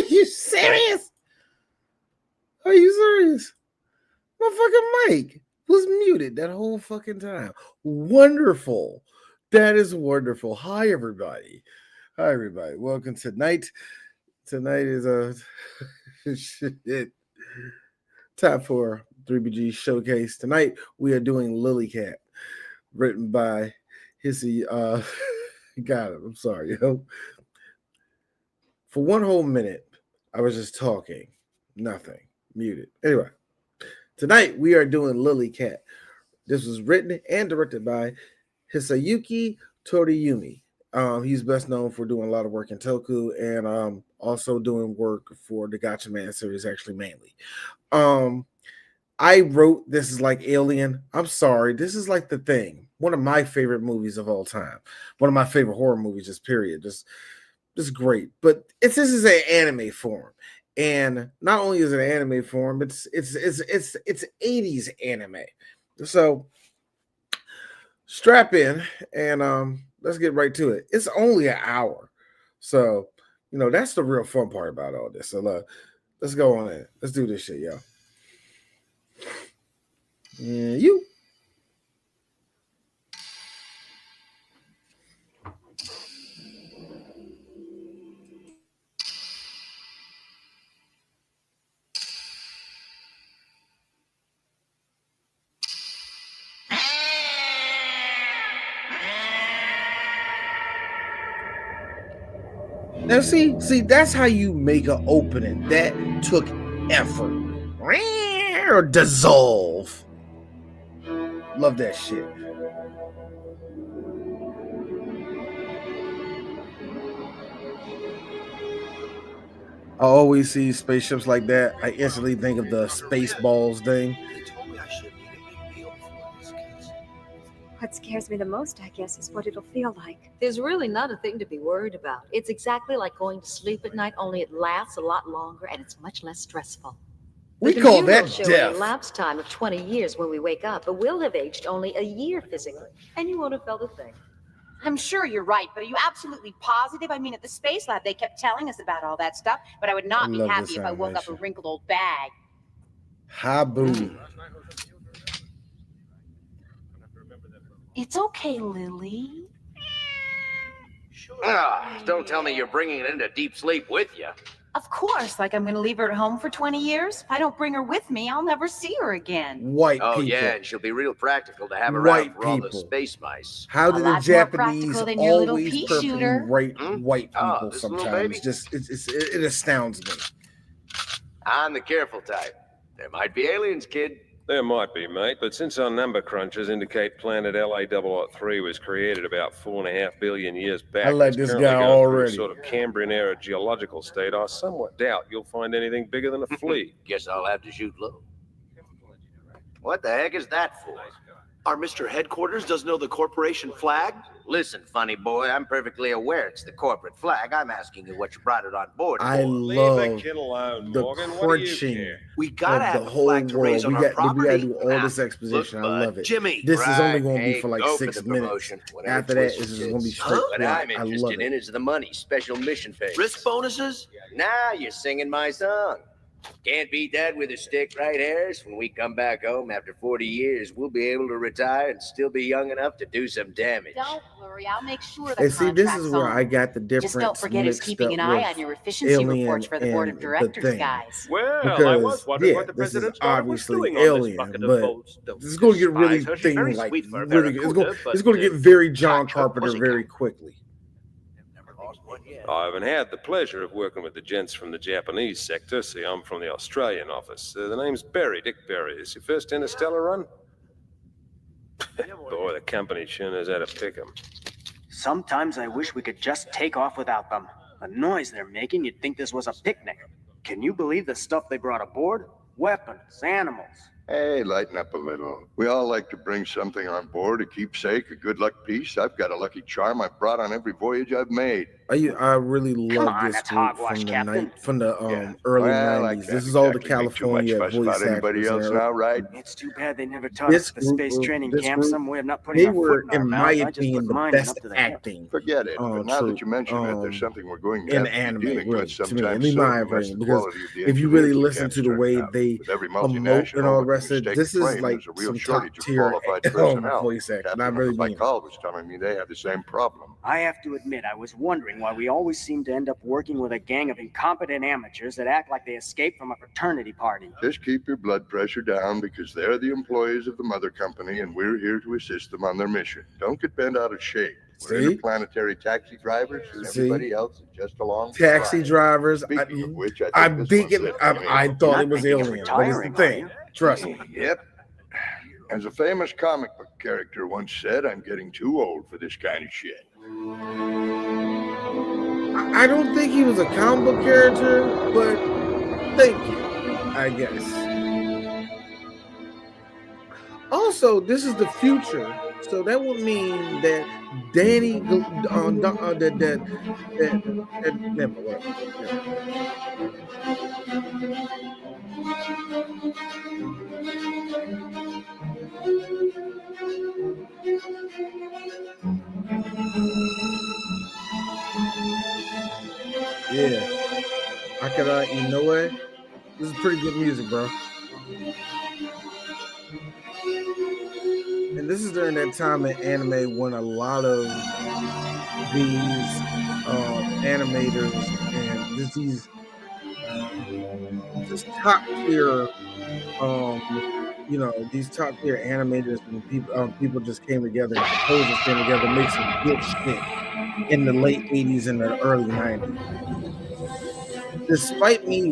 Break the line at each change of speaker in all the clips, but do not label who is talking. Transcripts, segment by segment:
you serious? Are you serious? My fucking mic was muted that whole fucking time. Wonderful. That is wonderful. Hi, everybody. Hi, everybody. Welcome tonight. Tonight is a shit. Time for 3BG Showcase. Tonight we are doing Lily Cat, written by Hissy. Got it. I'm sorry, yo. For one whole minute, I was just talking. Nothing. Muted. Anyway, tonight we are doing Lily Cat. This was written and directed by Hisayuki Toriyumi. He's best known for doing a lot of work in Toku and also doing work for the Gotcha Man series, actually mainly. I wrote This Is Like Alien. I'm sorry. This is like The Thing. One of my favorite movies of all time. One of my favorite horror movies, just period. Just great. But this is an anime form. And not only is it an anime form, it's 80s anime. So strap in and let's get right to it. It's only an hour. So, that's the real fun part about all this. So let's go on in. Let's do this shit, y'all. Yeah, you. Now, see, that's how you make an opening. That took effort. Or dissolve. Love that shit. I always see spaceships like that. I instantly think of the Spaceballs thing.
He told me I should make a big deal before this case.
What scares me the most, I guess, is what it'll feel like.
There's really not a thing to be worried about. It's exactly like going to sleep at night, only it lasts a lot longer and it's much less stressful.
We call that
will show
death.
a lapse time of 20 years when we wake up, but we'll have aged only a year physically, and you won't have felt a thing.
I'm sure you're right, but are you absolutely positive? I mean, at the space lab, they kept telling us about all that stuff, but I would not be happy if I woke up a wrinkled old bag.
Habu.
It's okay, Lily.
Don't tell me you're bringing it into deep sleep with you.
Of course, like I'm going to leave her at home for 20 years. If I don't bring her with me, I'll never see her again.
White people.
Oh, yeah, and she'll be real practical to have around for all the space mice.
How do the Japanese always perfectly write white people
this
sometimes? It astounds me.
I'm the careful type. There might be aliens, kid.
There might be, mate, but since our number crunchers indicate planet LA003 was created about 4.5 billion years back,
I like this guy already.
Sort of Cambrian-era geological state, I somewhat doubt you'll find anything bigger than a flea.
Guess I'll have to shoot low. What the heck is that for?
Our Mr. Headquarters doesn't know the corporation flag?
Listen, funny boy, I'm perfectly aware it's the corporate flag. I'm asking you what you brought it on board for.
I love the
Morgan.
crunching
We gotta
of
have
the
a
whole
flag to raise
world.
on
We
our property.
gotta do all this exposition.
Look,
I love it.
Jimmy.
This is only going to be
Right,
for like
go for
6
the
minutes.
promotion, whatever
After that,
twists
it's just
it
going to be
is.
straight.
What
Yeah,
I'm
I love
interested in
it.
is the money, special mission pay.
Risk bonuses?
Now you're singing my song. Can't beat that with a stick, right, Harris? When we come back home after 40 years, we'll be able to retire and still be young enough to do some damage.
Don't worry, I'll make sure the
And see, this
contract's
is where
on.
I got the difference.
Just don't forget who's
mixed
keeping an
up
eye
with
on your efficiency
Alien
reports for the board of
and
directors,
The Thing.
guys.
Well,
Because,
I was wondering what the
this is
President Star was
obviously
doing on this
Alien,
bucket of
but
boats. Don't
it's going to get really
despise her. She's very sweet for a barracuda,
it's
but,
going to get very
touch
John
her
Carpenter
pussycat.
very quickly.
I haven't had the pleasure of working with the gents from the Japanese sector. See, I'm from the Australian office. The name's Berry, Dick Berry. Is your first interstellar run? Boy, the company sure knows how to pick 'em.
Sometimes I wish we could just take off without them. The noise they're making, you'd think this was a picnic. Can you believe the stuff they brought aboard? Weapons, animals.
Hey, lighten up a little. We all like to bring something on board, a keepsake, a good luck piece. I've got a lucky charm I've brought on every voyage I've made.
I really love
on,
this
that's
group
hogwash,
from the
Captain.
early
Well, I
90s.
can't
This is all the
exactly make too much
California
fuss
voice
about anybody
actors.
else now, right?
It's too bad they never taught us at the space training
This
camp
group,
some way of not putting
they
our foot
were,
in our
in my
mouth. I just put
opinion, the
mine in
best
up to the hip.
acting
Forget it. But now that you mention it, there's
um,
something we're going to
in
have to be
anime,
dealing
really,
with
to me,
sometime
in my
soon, unless
opinion,
the
because
quality of the
if you really
engineers we
listen
can't
to the
turn
way
out.
they
With every
emote and all
multinational
the rest
looking
of
to
it,
stake
this
a
is
claim,
like
there's a real
some top
shortage of
tier
qualified personnel.
voice acting. I
Captain
really mean it.
Baikal was telling me they have the same problem.
I have to admit, I was wondering why we always seem to end up working with a gang of incompetent amateurs that act like they escaped from a fraternity party.
Just keep your blood pressure down because they're the employees of the mother company and we're here to assist them on their mission. Don't get bent out of shape. We're
See?
interplanetary taxi drivers and everybody else is just along for the
Taxi
ride.
drivers.
Speaking of which, I
I'm
think
thinking. I thought
Not
it was
thinking of
Alien, but it's the
retiring, are
thing.
you?
Trust me.
Yep. As a famous comic book character once said, I'm getting too old for this kind of shit.
I don't think he was a comic book character, but thank you, I guess. Also, this is the future, so that would mean that Danny, never, whatever. Yeah, you know what? This is pretty good music, bro. And this is during that time in anime when a lot of these animators and these top tier, these top tier animators and people just came together and composers came together to make some good shit in the late 80s and the early 90s. Despite me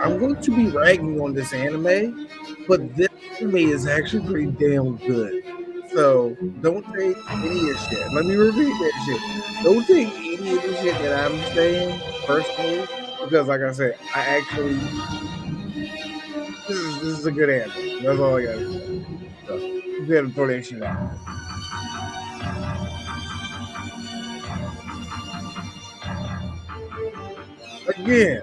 I'm going to be ragging on this anime, but this anime is actually pretty damn good. So don't take any of the shit. Let me repeat that shit. Don't take any of the shit that I'm saying personally, because like I said, this is a good anime. That's all I gotta say. So you gotta throw that shit out. Again.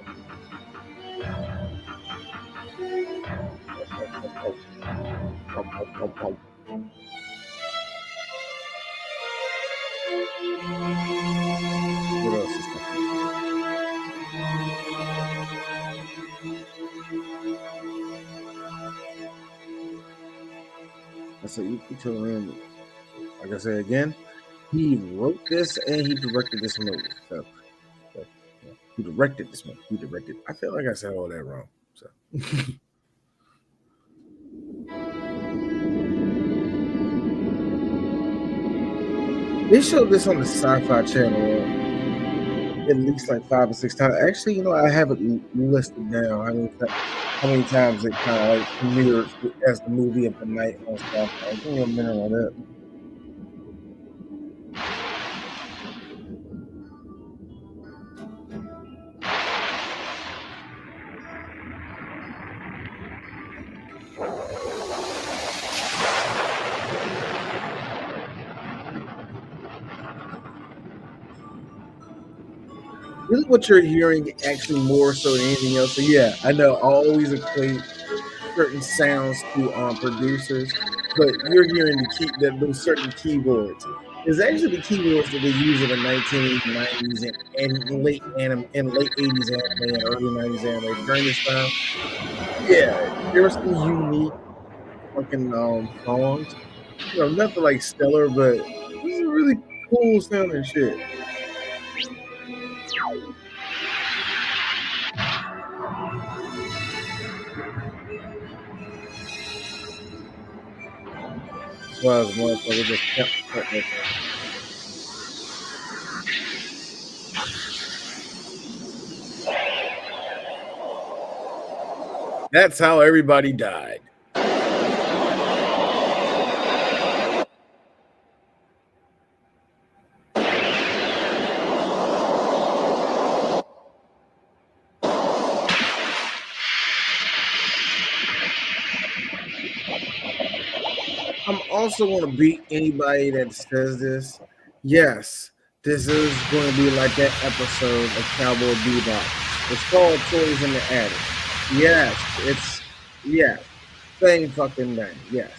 What else is happening? I said you can tell him. Like I said again, he wrote this and he directed this movie. So yeah. He directed this movie. I feel like I said all that wrong. So they showed this on the Sci-Fi Channel at least like 5 or 6 times. Actually, I have it listed down. How many times it kind of like premiered as the movie of the night on Sci-Fi. Give me a minute on that. Really, what you're hearing actually more so than anything else. So yeah, I know I always equate certain sounds to producers, but you're hearing those certain keyboards. It's actually the keyboards that they use in the 1990s and late 80s anime and early 90s anime during this time. Yeah, there were some unique fucking songs. Nothing like stellar, but this is really cool sounding shit. Was motherfucker just kept cutting it. That's how everybody died. I'm also going to beat anybody that says this. Yes, This is going to be like that episode of Cowboy Bebop. It's called Toys in the Attic. Yes, same fucking name. Yes.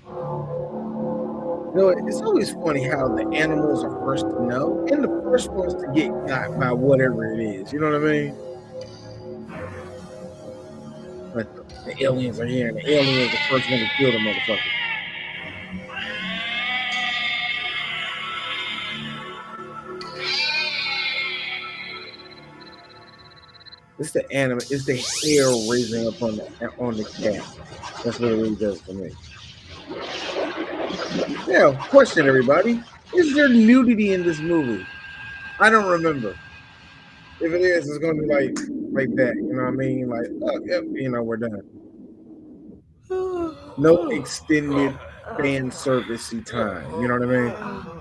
You know, it's always funny how the animals are first to know and the first ones to get got by whatever it is. You know what I mean? Like the aliens are here, and the alien is the first one to kill the motherfucker. It's the anime. It's the hair raising up on the cat. That's what it really does for me. Now, question, everybody: is there nudity in this movie? I don't remember. If it is, it's going to be like that. You know what I mean? Like, oh, yep, you know, we're done. No extended fan servicey time. You know what I mean?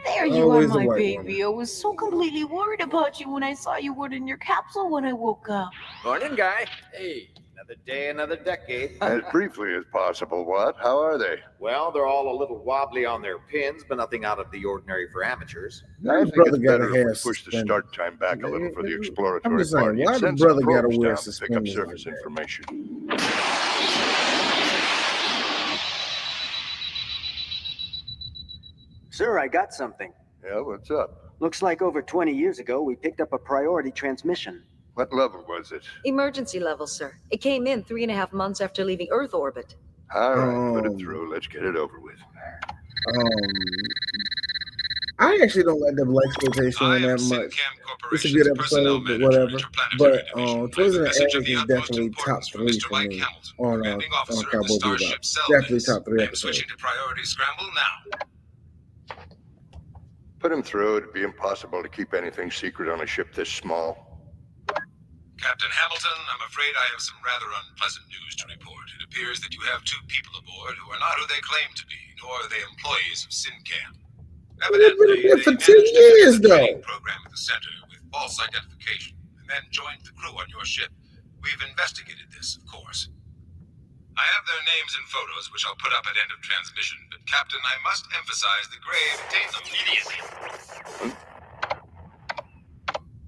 There you
Always
are,
a
my
white
baby.
woman.
I was so completely worried about you when I saw you weren't in your capsule when I woke up.
Morning, guy. Hey, another day, another decade.
As briefly as possible, what? How are they?
Well, they're all a little wobbly on their pins, but nothing out of the ordinary for amateurs.
I
The
think
brother
it's
got
better
to
if we
have
push the
suspenders.
start time back a little for the
I'm
exploratory
just saying,
party.
why
and
the
send some
brother got to
probes
wear
down to pick up
suspenders
surface
like that?
information.
Sir, I got something.
Yeah, what's up?
Looks like over 20 years ago, we picked up a priority transmission.
What level was it?
Emergency level, sir. It came in 3.5 months after leaving Earth orbit.
All right, put it through. Let's get it over with.
I actually don't like the black exploitation one that much. It's a good episode, but whatever. But Toys in the Attic is definitely top 3 for me on Cowboy Bebop. Definitely top 3 episodes.
Switching to priority scramble now.
Put him through. It'd be impossible to keep anything secret on a ship this small.
Captain Hamilton, I'm afraid I have some rather unpleasant news to report. It appears that you have 2 people aboard who are not who they claim to be, nor are they employees of C.A.T. Evidently, they
for 10
managed to
years,
fix the
though.
training program at the center with false identification, and then joined the crew on your ship. We've investigated this, of course. I have their names and photos, which I'll put up at end of transmission, but Captain, I must emphasize the grave dates immediately.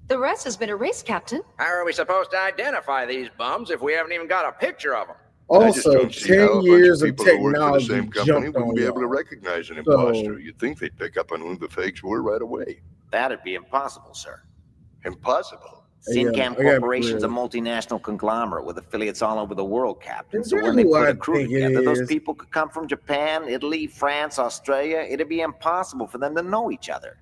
The rest has been erased, Captain.
How are we supposed to identify these bums if we haven't even got a picture of them?
I just
Also,
don't see how
10
a
years
bunch
of
people who work for the
technology
same company
jumped
wouldn't
on
be able to
y'all.
recognize an
So-
imposter. You'd think they'd pick up on who the fakes were right away.
That'd be impossible, sir.
Impossible.
Sincam
I got
Corporation's a
real.
multinational conglomerate with affiliates all over the world, Captain.
Is
So
that
when they
who
put
I
a crew
think it
together, those
is?
people could come from Japan, Italy, France, Australia. It'd be impossible for them to know each other.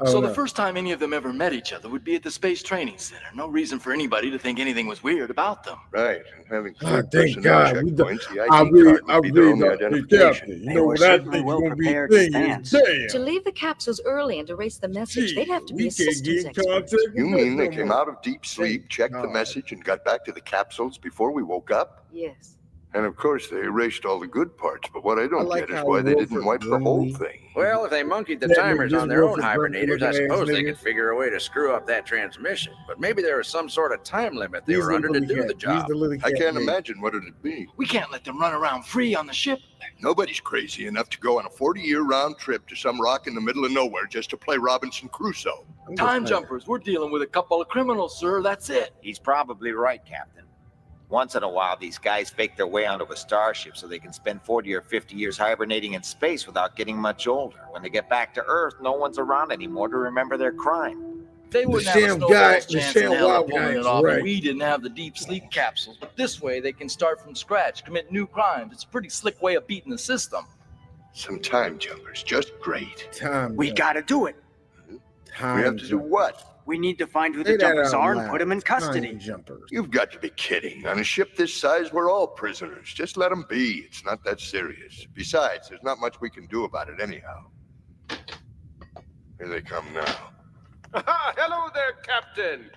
Oh,
So
no.
the first time any of them ever met each other would be at the Space Training Center. No reason for anybody to think anything was weird about them.
Right, and having
Ah,
clear
thank
personnel
God.
checkpoints, the
I
ID
really,
card would be their only
got the
identification.
captain. You
They
know
were
what I
certainly
think is
well
going to be
prepared in
thinking?
advance.
Damn.
To leave the capsules early and erase the message,
Gee,
they'd have to be
we can't
systems
get in
experts.
contact
You
with
mean they
them no
came
more.
out of deep sleep,
Thank
checked the
God.
message, and got back to the capsules before we woke up?
Yes.
And of course, they erased all the good parts, but what I don't
like
get is
how
why they didn't
Wilford
wipe the whole
Brimley-
thing.
Well, if they monkeyed the
That
timers
nigga,
on their own
Wilford Brimley
hibernators, I
looking ass
suppose they
nigga.
could figure a way to screw up that transmission. But maybe there was some sort of time limit they
He's
were
the
under to
little
do
cat.
the
He's
job.
the little
I
cat
can't
nigga.
imagine what it'd be.
We can't let them run around free on the ship.
Nobody's crazy enough to go on a 40-year round trip to some rock in the middle of nowhere just to play Robinson Crusoe.
I'm just
Time
saying.
jumpers. We're dealing with a couple of criminals, sir. That's it.
He's probably right, Captain. Once in a while, these guys fake their way onto a starship so they can spend 40 or 50 years hibernating in space without getting much older. When they get back to Earth, no one's around anymore to remember their crime.
They wouldn't have a
sham
snowball's
guy- the
chance in
sham
hell of
wild
pulling
guy
it
is
off.
right.
We didn't have the deep sleep capsules, but this way they can start from scratch, commit new crimes. It's a pretty slick way of beating the system.
Some time jumpers, just great.
Time.
We
jump.
gotta do it.
Time.
We have to do
jump.
what?
We need to find who
Say
the
that
jumpers
out
are and
loud.
put them in custody.
Time jumpers.
You've got to be kidding. On a ship this size, we're all prisoners. Just let them be. It's not that serious. Besides, there's not much we can do about it anyhow. Here they come now.
Hello there, Captain.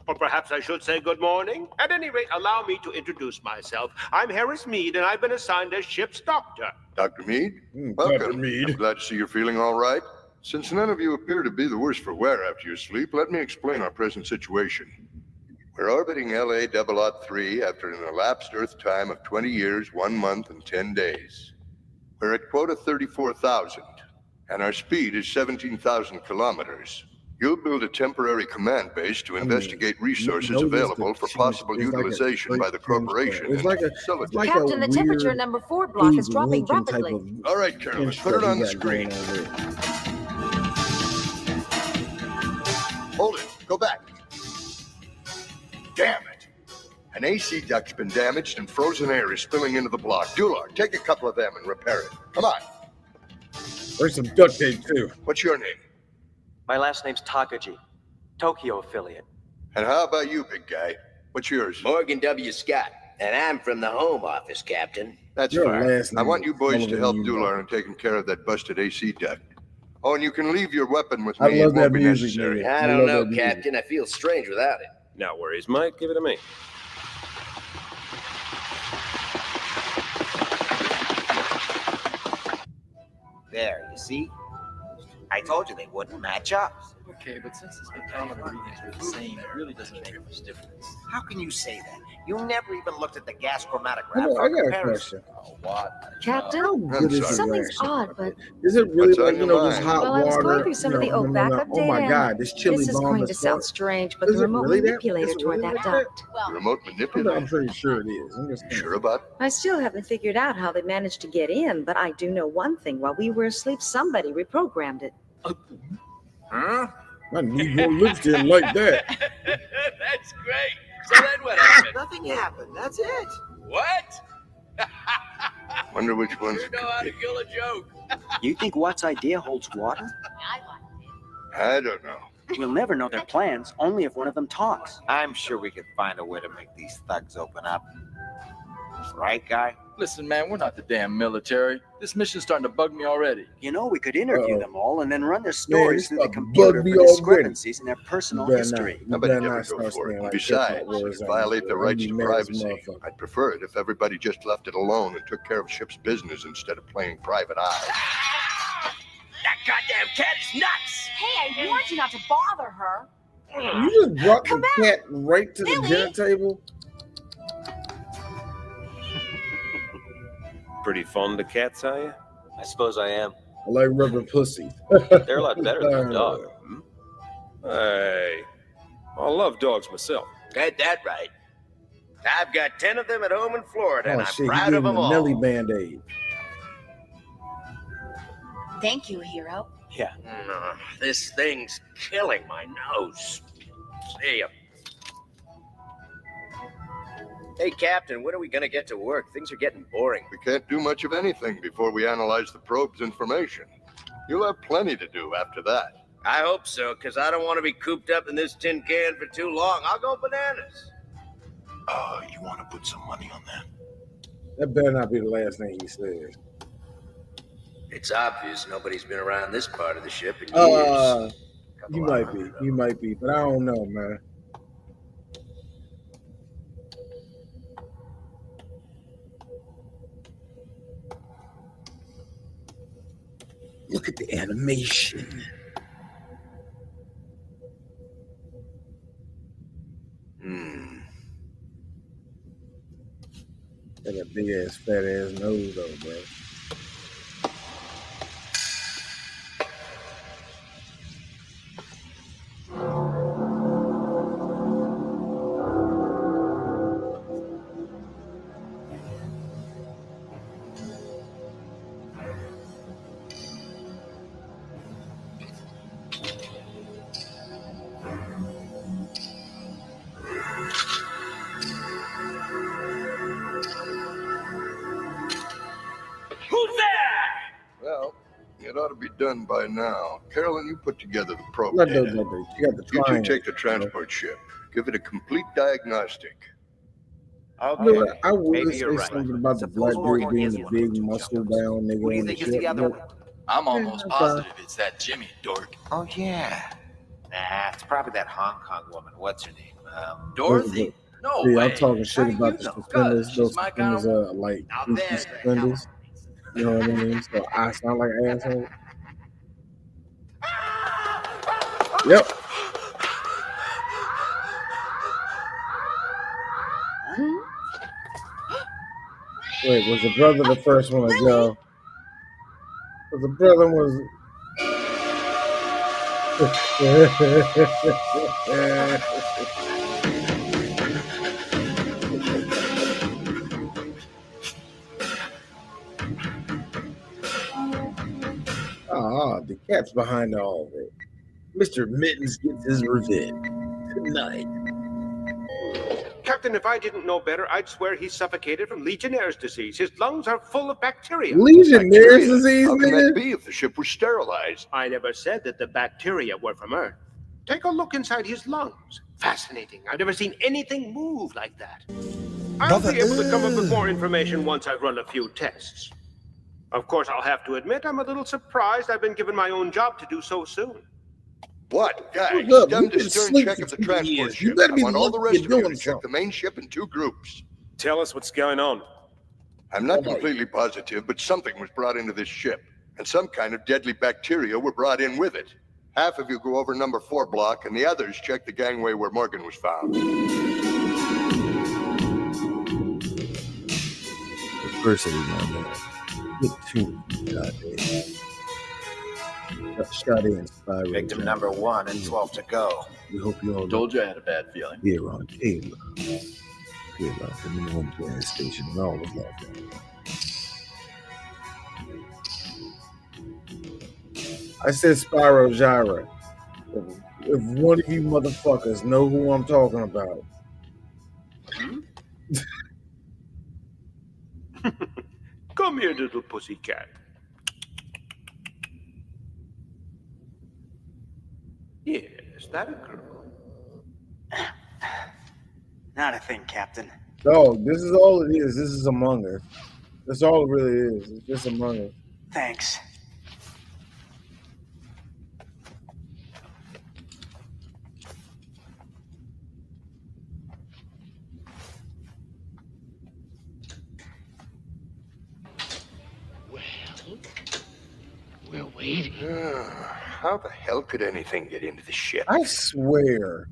Or perhaps I should say good morning. At any rate, allow me to introduce myself. I'm Harris Mead, and I've been assigned as ship's doctor.
Dr. Mead?
Dr.
Welcome.
Mead.
I'm glad to see you're feeling all right. Since none of you appear to be the worse for wear after your sleep, let me explain our present situation. We're orbiting LA 003 after an elapsed Earth time of 20 years, 1 month, and 10 days. We're at quota 34,000, and our speed is 17,000 kilometers. You'll build a temporary command base to investigate resources available for possible utilization by the corporation.
It's like a
Captain, the temperature in number 4 block is dropping rapidly.
All right, Carolyn, put it on the screen. Hold it. Go back. Damn it. An AC duct's been damaged and frozen air is spilling into the block. Dular, take a couple of them and repair it. Come on.
There's some duct tape, too.
What's your name?
My last name's Takaji, Tokyo affiliate.
And how about you, big guy? What's yours?
Morgan W. Scott, and I'm from the Home Office, Captain.
That's fine. I want you boys to help Dular in taking care of that busted AC duct. Oh, and you can leave your weapon with me.
I love
it won't
that
be
music,
necessary.
man.
I don't know, Captain. I feel strange without it.
No worries, mate. Give it to me.
There, you see? I told you they wouldn't match up.
Okay, but since the spectrometer readings are the same, it really doesn't make much difference.
How can you say that? You never even looked at the gas chromatograph
I
for
got a
comparison.
question.
Captain,
Good is it
something's
actually?
odd, but
Is it really
What's
like,
on
you
your
know, just
mind?
hot
well, I was
water?
going through some of the old backup
Oh my
data.
God, this chili
This is
bomb
going
is
to sound
fuck.
strange, but
Is
the
it
remote
really that?
manipulator
Is it
toward
really
that
like
duct.
The remote manipulator.
I'm pretty sure it is. I'm just
Sure about it?
I still haven't figured out how they managed to get in, but I do know one thing. While we were asleep, somebody reprogrammed it.
Huh?
My Negro lips didn't like that.
That's great. So then what happened?
Nothing happened. That's it.
What?
Wonder which one's
You know how to kill a joke.
You think Watt's idea holds water?
I don't know.
We'll never know their plans, only if one of them talks.
I'm sure we could find a way to make these thugs open up. Right, guy?
Listen, man, we're not the damn military. This mission's starting to bug me already.
You know, we could interview
Uh-oh.
them all and then run their
Man,
stories
it's
through the
starting to
computer
bug me
for
already.
discrepancies in their personal
You better
history.
not.
I
You
bet
better
never
not
go
start
for
saying
it.
like
Besides,
different words
you
out
violate
of
the
it.
rights
I'd
to
be mad as a
privacy.
motherfucker.
I'd prefer it if everybody just left it alone and took care of ship's business instead of playing private eye.
That goddamn cat is nuts.
Hey, I warned you not to bother her.
You just brought the cat right to the dinner table?
Pretty fond of cats, are you?
I suppose I am.
I like rubbing pussy.
They're a lot better than a dog.
Hey, I love dogs myself.
Got that right. I've got 10 of them at home in Florida, and
Oh
I'm
shit, he
proud
gave
of
him
them
a Nelly
all.
Band-Aid.
Thank you, hero.
Yeah.
This thing's killing my nose. See ya. Hey, Captain, when are we gonna get to work? Things are getting boring.
We can't do much of anything before we analyze the probe's information. You'll have plenty to do after that.
I hope so, because I don't want to be cooped up in this tin can for too long. I'll go bananas.
You want to put some money on that?
That better not be the last thing he says.
It's obvious nobody's been around this part of the ship in
You
years.
might be, but I don't know, man. Look at the animation. Got a big ass, fat ass nose, though, bro.
Who's there?
Well, it ought to be done by now. Carolyn, you put together the probe
Let
data.
those others. You got the
You two
triangle.
take the transport ship. Give it a complete diagnostic.
You know what? I would
Maybe
say
you're right.
something about the
Suppose
black
Morgan
dude being
is
the
one of
big
the two
muscle
junkers.
down nigga
Who do you
on the
think is
ship.
the other
Nope.
one?
I'm almost
okay.
positive it's that Jimmy dork.
Oh, yeah. Nah, it's probably that Hong Kong woman. What's her name?
Dorothy? No
See,
way.
I'm talking shit
How do
about
you
the
know?
suspenders.
She's
Those
my kind
suspenders
of
are like
Now
goofy
there's the
suspenders. You know what I mean? So I sound like an asshole. Yep. Wait, was the brother the first one to go? But the brother was. The cat's behind all of it. Mr. Mittens gets his revenge tonight.
Captain, if I didn't know better, I'd swear he suffocated from Legionnaire's disease. His lungs are full of bacteria.
Legionnaire's disease,
How can
nigga?
that be if the ship was sterilized?
I never said that the bacteria were from Earth. Take a look inside his lungs. Fascinating. I've never seen anything move like that. I'll be able to come up with more information once I've run a few tests. Of course, I'll have to admit I'm a little surprised I've been given my own job to do so soon.
What? Guys,
Look,
done
you've
the
been
stern
asleep
check
for
of the
2
transport
years. You
ship.
better
I
be
want all the
lucky
rest
you're
of you
doing
to check
something.
the main ship in 2 groups.
Tell us what's going on.
I'm not completely positive, but something was brought into this ship, and some kind of deadly bacteria were brought in with it. Half of you go over number 4 block, and the others check the gangway where Morgan was found.
Diversity, my man. Get tuned, goddamn. Shot in Spyro.
Victim number 1 and 12 to go.
We hope you all
Told you I had a bad feeling.
here on Kayla. Kayla, the number 1 gas station in all of Los Angeles. I said Spyro Gyra. If one of you motherfuckers know who I'm talking about.
Come here, little pussycat. Yes, that a girl.
Not a thing, Captain.
Dog, this is all it is. This is Among Us. That's all it really is. It's just Among Us.
Thanks.
We're waiting. How the hell could anything get into the ship?
I swear.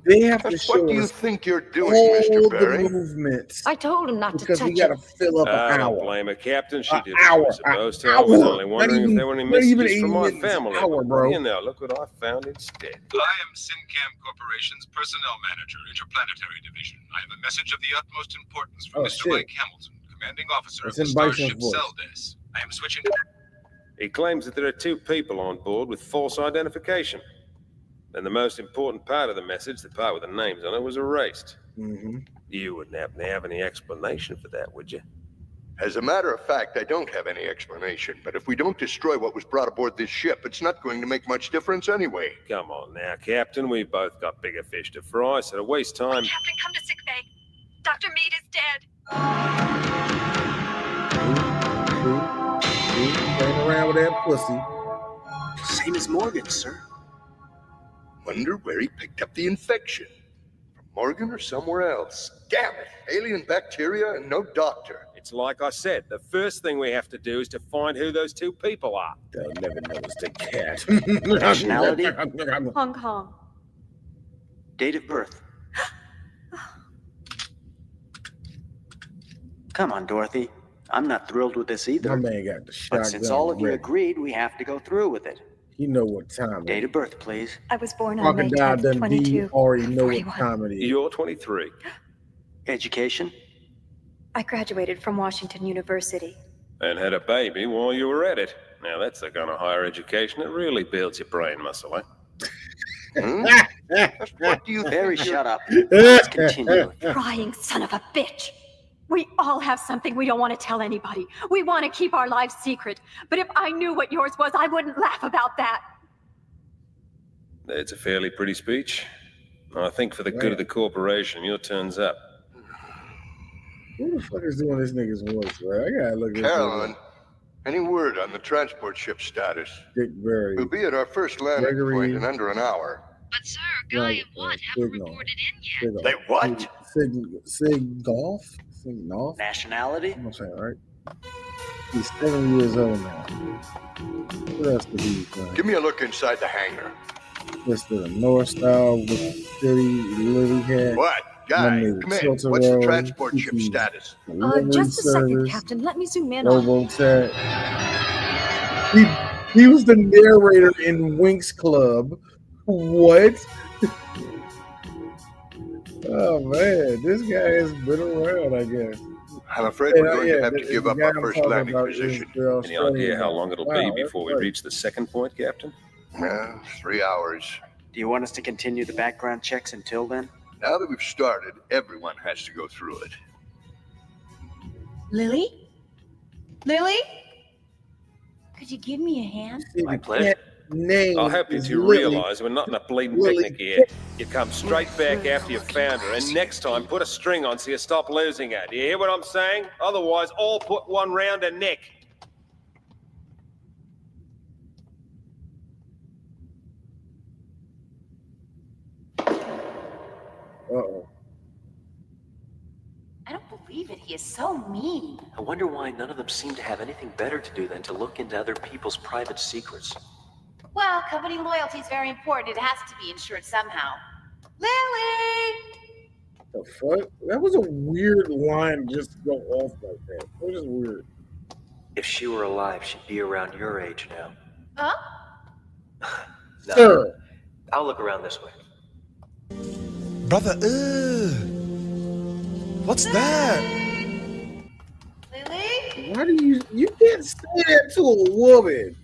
They have to show
What do you
us
think you're doing,
all
Mr. Barry?
the movements.
I told him not to
Because
touch
we got to
it.
fill up
I
an
don't
hour.
blame her, Captain. She
An
did what she was supposed to. I was only wondering if there were any
not even
messages
80
from my
minutes,
family.
hour,
But
bro.
what do you know? Look what I found instead.
I am SynCam Corporation's Personnel Manager, Interplanetary Division. I have a message of the utmost importance from Mr.
shit.
Mike Hamilton, Commanding Officer
It's
of the
in Bison's
Starship
voice.
Seldes. I am switching to...
He claims that there are 2 people on board with false identification. And the most important part of the message, the part with the names on it, was erased.
Mm-hmm.
You wouldn't happen to have any explanation for that, would you?
As a matter of fact, I don't have any explanation, but if we don't destroy what was brought aboard this ship, it's not going to make much difference anyway.
Come on now, Captain. We've both got bigger fish to fry, so to waste time...
Captain, come to sickbay. Dr. Mead is dead.
Playing around with that pussy.
Same as Morgan, sir.
Wonder where he picked up the infection. From Morgan or somewhere else. Damn it! Alien bacteria and no doctor.
It's like I said, the first thing we have to do is to find who those 2 people are.
They'll never know it's the cat.
Nationality?
Hong Kong.
Date of birth. Come on, Dorothy. I'm not thrilled with this either.
My man got the shotgun.
But since all of you
ready.
agreed, we have to go through with it.
You know what time it
Date
is.
of birth, please.
I was born on May
Crocodile
10th,
Dundee
22.
already know what
41.
time it is.
You're 23.
Education?
I graduated from Washington University.
And had a baby while you were at it. Now that's the kind of higher education that really builds your brain muscle, eh?
What do you
Barry, shut up. Let's continue.
Crying son of a bitch. We all have something we don't want to tell anybody. We want to keep our lives secret. But if I knew what yours was, I wouldn't laugh about that.
It's a fairly pretty speech. I think for the good of the corporation, your turn's up.
Who the fuck is doing this nigga's voice, man? I gotta look at
Carolyn, any word on the transport ship status?
Dick Berry.
We'll be at our first landing
Gregory.
point in under an hour.
But sir, Guy and Watt haven't reported in yet.
They what?
Sig Golf?
Nationality?
I'm not saying right. He's 7 years old now. What else did he do?
Give me a look inside the hangar.
This is the North Star with shitty lily hat.
What? Guy, come in. What's the transport ship status?
Just a second, Captain. Let me zoom in
Robotech. He was the narrator in Winx Club. What? Oh man, this guy has been around, I guess.
I'm afraid we're going to have to give up our first landing position.
Any idea how long it'll be before we reach the second point, Captain?
3 hours.
Do you want us to continue the background checks until then?
Now that we've started, everyone has to go through it.
Lily? Lily? Could you give me a hand?
My pleasure.
I'll help you to realize we're not in a bleeding picnic here. You come straight back after you found her, and next time put a string on so you stop losing her. Do you hear what I'm saying? Otherwise, all put one round her neck.
Uh-oh.
I don't believe it. He is so mean.
I wonder why none of them seem to have anything better to do than to look into other people's private secrets.
Well, company loyalty is very important. It has to be ensured somehow. Lily!
The fuck? That was a weird line just to go off like that. It was just weird.
If she were alive, she'd be around your age now.
Huh?
No,
Sir.
I'll look around this way.
Brother, what's that?
Lily?
Why do you can't say that to a woman?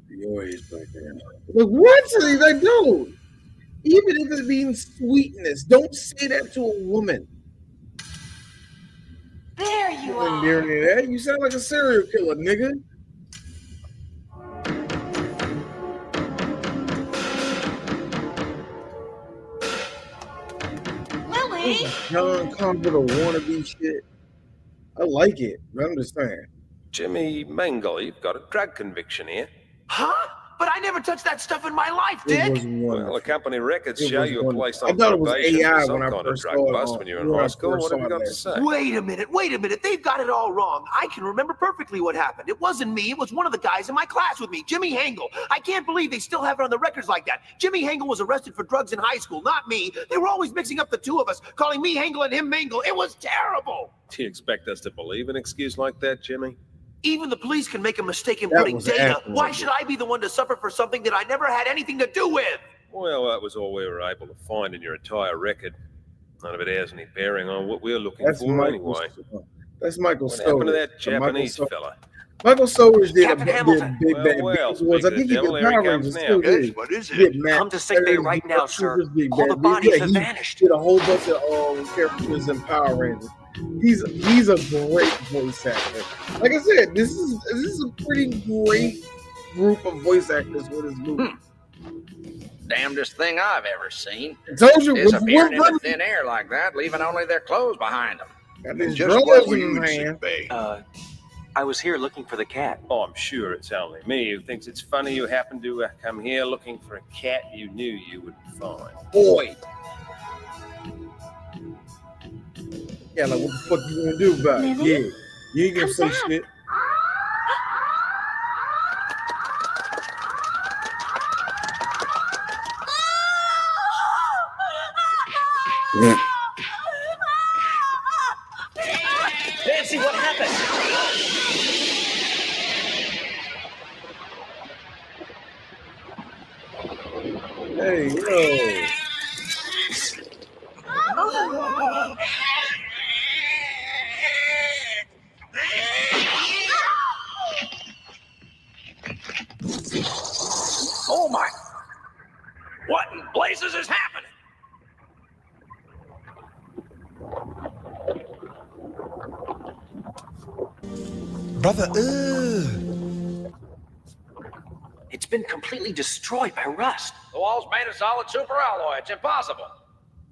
Your age back there. Like what? Like, don't. Even if it means sweetness, don't say that to a woman.
There you
are. That. You sound like a serial killer, nigga.
Lily?
John Carpenter wannabe shit. I like it, but I'm just saying.
Jimmy Mangle, you've got a drug conviction here.
Huh? But I never touched that stuff in my life, Dick.
Well, the company records show you were placed
I
on
thought it was
probation
AI
for some
when I
kind of
first
drug
saw it
bust
on-
when you were in
when I
high school.
first
What have you
saw
got to
that.
say?
Wait a minute. They've got it all wrong. I can remember perfectly what happened. It wasn't me. It was one of the guys in my class with me, Jimmy Hangle. I can't believe they still have it on the records like that. Jimmy Hangle was arrested for drugs in high school, not me. They were always mixing up the two of us, calling me Hangle and him Mangle. It was terrible.
Do you expect us to believe an excuse like that, Jimmy?
Even the police can make a mistake in
That
putting
was
data.
accurate.
Why should I be the one to suffer for something that I never had anything to do with?
Well, that was all we were able to find in your entire record. None of it has any bearing on what we're looking
That's
for
Michael.
anyway.
That's Michael
What happened to
Stowers.
that Japanese fella?
Michael Stowers did
Captain
a
Hamilton.
big
Well,
bad
well,
Beatles was. I
speak
think he
of
did
the devil, here he
Power
comes
Rangers
now.
too.
Yes,
did.
what is
He did Matt
Come to sick bay
Perry,
right
he
now,
did
sir.
Big
All the
Bad.
bodies
Yeah,
have
he
vanished.
did a whole bunch of characters in Power Rangers. He's a great voice actor. Like I said, this is a pretty great group of voice actors for this movie.
Damnedest thing I've ever seen.
I told you,
Disappearing
what-
into thin air like that, leaving only their clothes behind them.
Got
And just what were you in sick bay?
I was here looking for the cat.
Oh, I'm sure it's only me who thinks it's funny you happened to come here looking for a cat you knew you would find.
Boy. Yeah, like what the fuck you gonna do about it?
Lily?
Yeah. You ain't gonna
Come
say
back.
shit.
Nancy, what happened?
Hey, yo.
Oh my! What in blazes is happening?
Brother,
It's been completely destroyed by rust.
The wall's made of solid superalloy. It's impossible.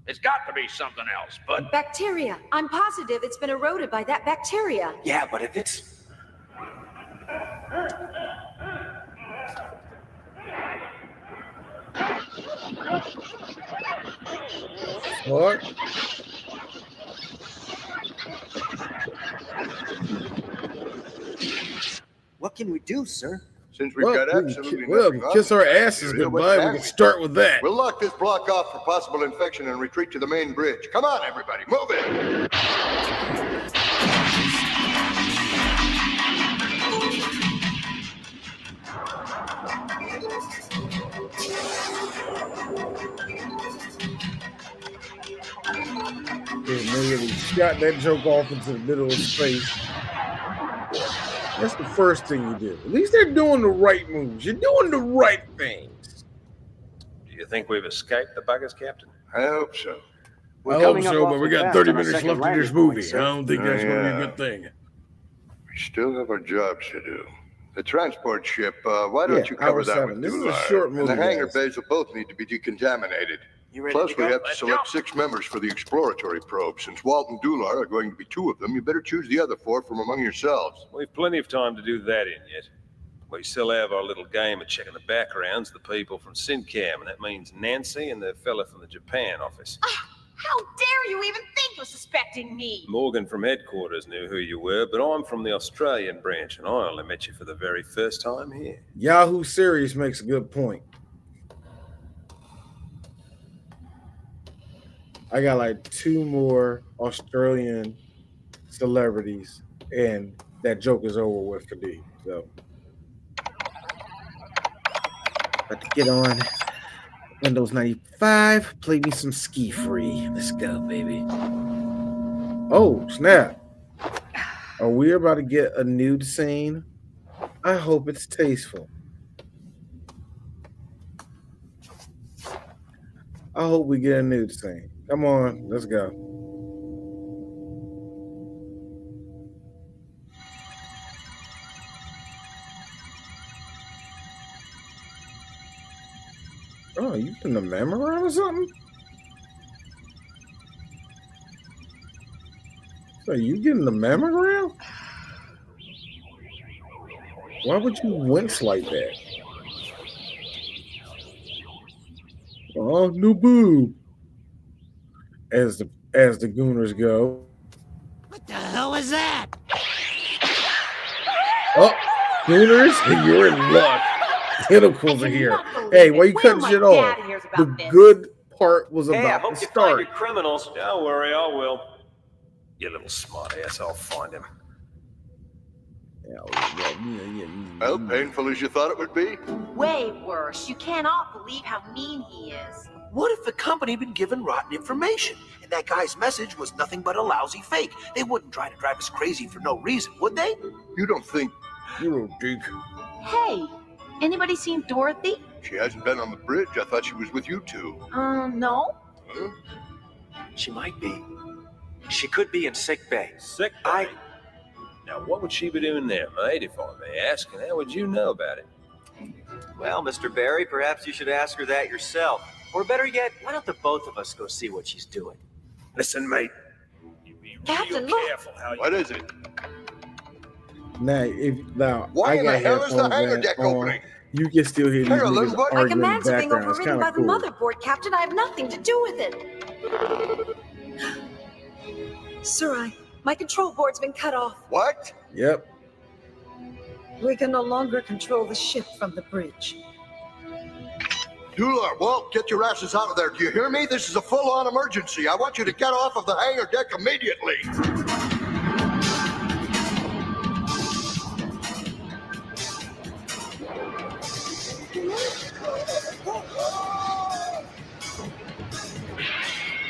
It's got to be something else, but
Bacteria. I'm positive it's been eroded by that bacteria.
Yeah, but if it's...
What?
What can we do, sir?
Since we've got absolutely nothing on
kiss
the
our
cafeteria,
asses
what
goodbye.
can
We can start with that.
We'll lock this block off for possible infection and retreat to the main bridge. Come on, everybody, move it!
Nigga shot that joke off into the middle of space. That's the first thing you do. At least they're doing the right moves. You're doing the right things.
Do you think we've escaped the buggers, Captain?
I hope so.
I hope so, but we got 30 minutes left in this movie. I don't think that's going to be a good thing.
We still have our jobs to do. The transport ship, why don't you cover that with
This is a
Dular?
short movie,
And the hangar
guys.
bays will both need to be decontaminated. Plus, we have to select 6 members for the exploratory probe. Since Walt and Dular are going to be 2 of them, you better choose the other 4 from among yourselves.
We've plenty of time to do that in yet. We still have our little game of checking the backgrounds of the people from Syncam, and that means Nancy and the fella from the Japan office.
How dare you even think of suspecting me?
Morgan from headquarters knew who you were, but I'm from the Australian branch, and I only met you for the very first time here.
Yahoo Series makes a good point. I got like 2 more Australian celebrities, and that joke is over with for D. So, about to get on Windows 95. Play me some Ski Free. Let's go, baby. Oh, snap. Are we about to get a nude scene? I hope it's tasteful. I hope we get a nude scene. Come on, let's go. Oh, you putting the mammogram or something? So you getting the mammogram? Why would you wince like that? Oh, no boob. As the Gooners go.
What the hell was that?
Oh, Gooners, you're in luck. Tentacles are here. Hey, why you cutting shit off? The good part was
Hey, I
about
hope
to
you find
start.
your criminals.
Don't worry, I will. You little smart ass, I'll find him.
Well, painful as you thought it would be?
Way worse. You cannot believe how mean he is.
What if the company had been given rotten information and that guy's message was nothing but a lousy fake? They wouldn't try to drive us crazy for no reason, would they?
You don't think...
You a dick.
Hey, anybody seen Dorothy?
She hasn't been on the bridge. I thought she was with you 2.
No.
Huh?
She might be. She could be in sick bay.
Sick bay? Now, what would she be doing there, mate, if I may ask? And how would you know about it?
Well, Mr. Barry, perhaps you should ask her that yourself. Or better yet, why don't the both of us go see what she's doing?
Listen, mate. You be
Captain,
real
look.
careful how you...
What is it?
Now,
Why
I
in the
got
hell is the
headphones
hangar
in
deck
on.
opening?
You can still hear these
Carolyn,
niggas
what?
My
arguing in
commands
the
are being
background. It's
overridden
kind
by
of
the
cool.
motherboard, Captain. I have nothing to do with it. Sir, my control board's been cut off.
What?
Yep.
We can no longer control the ship from the bridge.
Dular, Walt, get your asses out of there. Do you hear me? This is a full-on emergency. I want you to get off of the hangar deck immediately.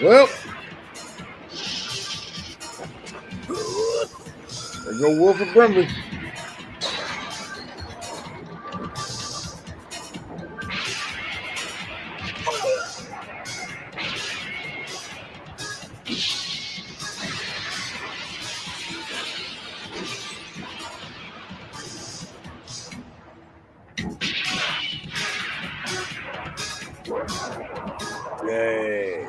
Well, there go Wolf and Brumley. Yay.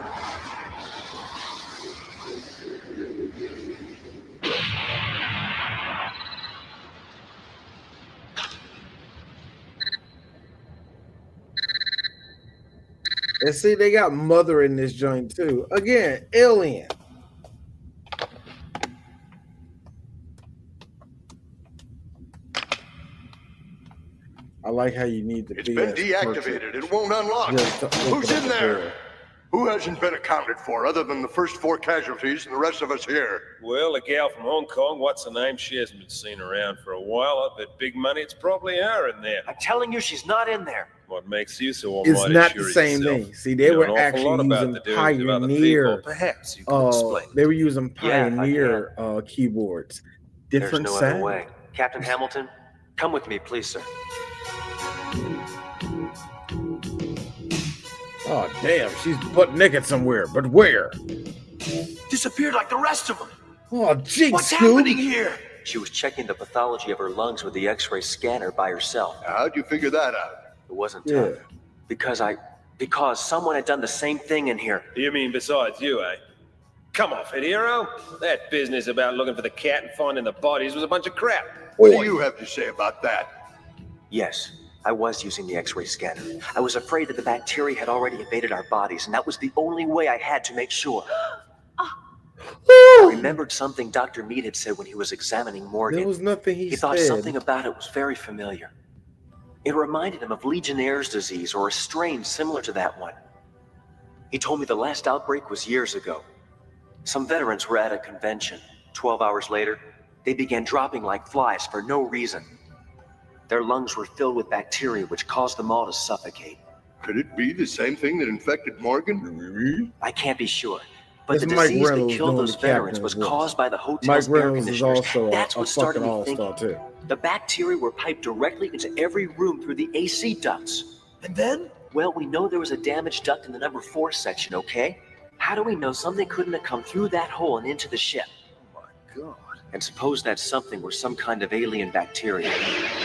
And see, they got Mother in this joint too. Again, Alien. I like how you need to
It's been deactivated. It won't unlock. Who's in there? Who hasn't been accounted for other than the first 4 casualties and the rest of us here?
Well, a gal from Hong Kong, what's her name? She hasn't been seen around for a while. I bet big money it's probably her in there.
I'm telling you, she's not in there.
What makes you so
It's
almighty
not
sure
the same
yourself?
thing. See, they
You know
were
an awful
actually
lot about
using
the doings of other
Pioneer.
people. Perhaps you can explain.
They were using
Yeah,
Pioneer keyboards. Different
There's no
sound.
other way. Captain Hamilton, come with me, please, sir.
Oh, damn. She's butt naked somewhere. But where?
Disappeared like the rest of them.
Oh, jeez,
What's happening here?
She was checking the pathology of her lungs with the X-ray scanner by herself.
How'd you figure that out?
It wasn't tough. Because someone had done the same thing in here.
You mean besides you, eh? Come off it, hero. That business about looking for the cat and finding the bodies was a bunch of crap.
What do you have to say about that?
Yes, I was using the X-ray scanner. I was afraid that the bacteria had already invaded our bodies, and that was the only way I had to make sure. I remembered something Dr. Mead had said when he was examining Morgan.
There was nothing he
thought
said.
something about it was very familiar. It reminded him of Legionnaire's disease or a strain similar to that one. He told me the last outbreak was years ago. Some veterans were at a convention. 12 hours later, they began dropping like flies for no reason. Their lungs were filled with bacteria which caused them all to suffocate.
Could it be the same thing that infected Morgan?
I can't be sure. But
It's
the
Mike
disease that
Reynolds
killed
doing
those
the
veterans
captain
was
as well.
caused by the hotel's
Mike
air
Reynolds is
conditioners.
also
That's
a
what started
fucking
me
all-star
thinking.
too.
The bacteria were piped directly into every room through the AC ducts.
And then?
Well, we know there was a damaged duct in the number 4 section, okay? How do we know something couldn't have come through that hole and into the ship?
Oh my God.
And suppose that something were some kind of alien bacteria.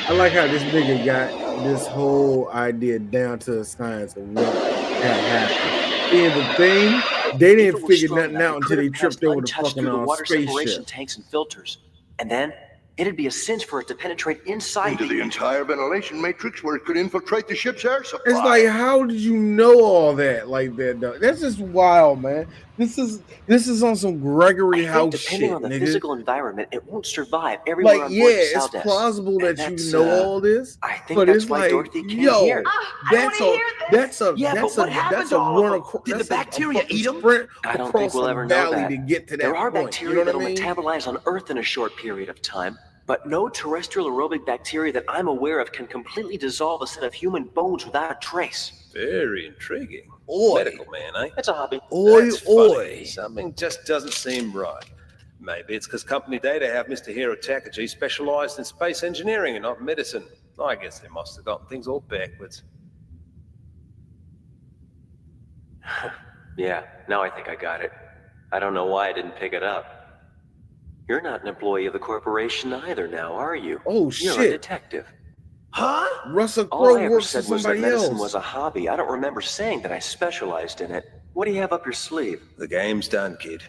I like how this nigga got this whole idea down to the science of what had happened. And the thing, they didn't figure nothing out until they tripped over the fucking
through the water separation
spaceship.
tanks and filters. And then it'd be a cinch for it to penetrate inside
Into the entire ventilation matrix where it could infiltrate the ship's air supply.
It's like, how did you know all that like that, though? That's just wild, man. This is on some Gregory House
depending
shit,
on the
nigga.
physical environment, it won't survive everywhere
Like,
on
yeah,
board the
it's
Saldes.
plausible
And
that
that's,
you know all this,
I think
but
that's
it's
why
like,
Dorothy came
yo,
here.
that's a
Yeah,
that's
but what
a
happened
that's
to
a
all of
run
them?
across.
Did the
that's a
bacteria
fucking
eat 'em?
sprint
I don't
across
think we'll
a
ever know
valley
that.
to get to that
There are
point.
bacteria
You know
that'll
what I mean?
metabolize on Earth in a short period of time, but no terrestrial aerobic bacteria that I'm aware of can completely dissolve a set of human bones without a trace.
Very intriguing.
Oi.
Medical man, eh?
That's a hobby.
Oi,
That's funny.
oi.
Something just doesn't seem right. Maybe it's because company data have Mr. Hiro Takaji specialized in space engineering and not medicine. I guess they must have gotten things all backwards.
Yeah, now I think I got it. I don't know why I didn't pick it up. You're not an employee of the corporation either now, are you?
Oh,
You're a
shit.
detective.
Huh?
Russell
All I
Crowe
ever
works for
said was that
somebody
medicine
else.
was a hobby. I don't remember saying that I specialized in it. What do you have up your sleeve?
The game's done, kid.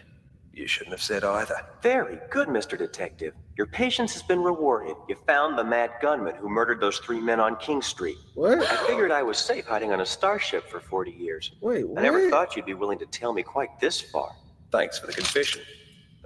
You shouldn't have said either.
Very good, Mr. Detective. Your patience has been rewarded. You found the mad gunman who murdered those 3 men on King Street.
What?
I figured I was safe hiding on a starship for 40 years.
Wait,
I never
what?
thought you'd be willing to tell me quite this far.
Thanks for the confession.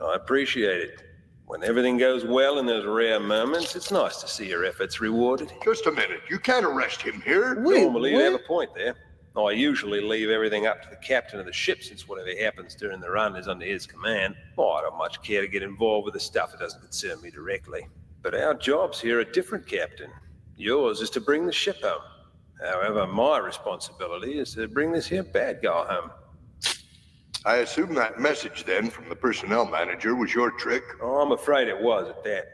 I appreciate it. When everything goes well in those rare moments, it's nice to see your efforts rewarded.
Just a minute. You can't arrest him here.
Wait,
Normally, you
what?
have a point there. I usually leave everything up to the captain of the ship, since whatever happens during the run is under his command. I don't much care to get involved with the stuff that doesn't concern me directly. But our jobs here are different, Captain. Yours is to bring the ship home. However, my responsibility is to bring this here bad guy home.
I assume that message then from the personnel manager was your trick.
Oh, I'm afraid it was at that.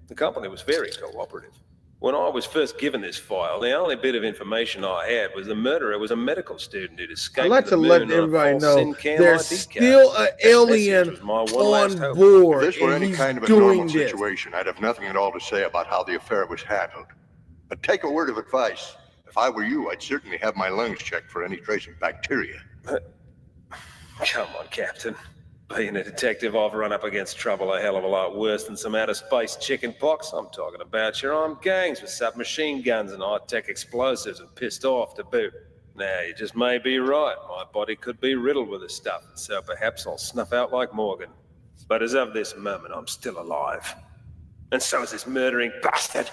The company was very cooperative. When I was first given this file, the only bit of information I had was the murderer was a medical student who'd
I
escaped
like
to
to
the
let
moon on a
everybody
false
know
Sin-Cam
there's
ID
still
card.
an
That
alien
message was my one last
on
hope.
board,
If this were
and
any
he's
kind of a
doing
normal
this.
situation, I'd have nothing at all to say about how the affair was handled. But take a word of advice. If I were you, I'd certainly have my lungs checked for any trace of bacteria.
Come on, Captain. Being a detective, I've run up against trouble a hell of a lot worse than some outer space chicken pox. I'm talking about your armed gangs with submachine guns and high-tech explosives and pissed off to boot. Now, you just may be right. My body could be riddled with this stuff, so perhaps I'll snuff out like Morgan. But as of this moment, I'm still alive. And so is this murdering bastard.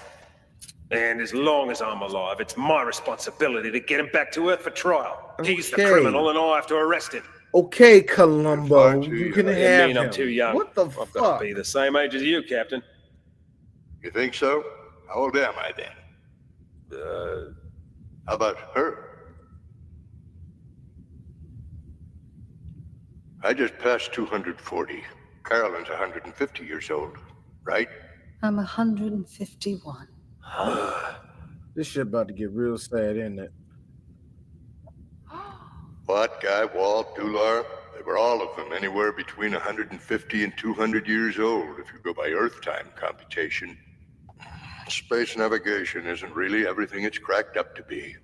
And as long as I'm alive, it's my responsibility to get him back to Earth for trial. He's the criminal, and I have to arrest him.
Okay, Columbo, you can have him.
I'm too young.
What the
I've
fuck?
got to be the same age as you, Captain.
You think so? How old am I then? How about her? I just passed 240. Carolyn's 150 years old, right?
I'm 151.
This shit about to get real sad, isn't it?
What, Guy, Walt, Dular? They were all of them anywhere between 150 and 200 years old, if you go by Earth time computation. Space navigation isn't really everything it's cracked up to be.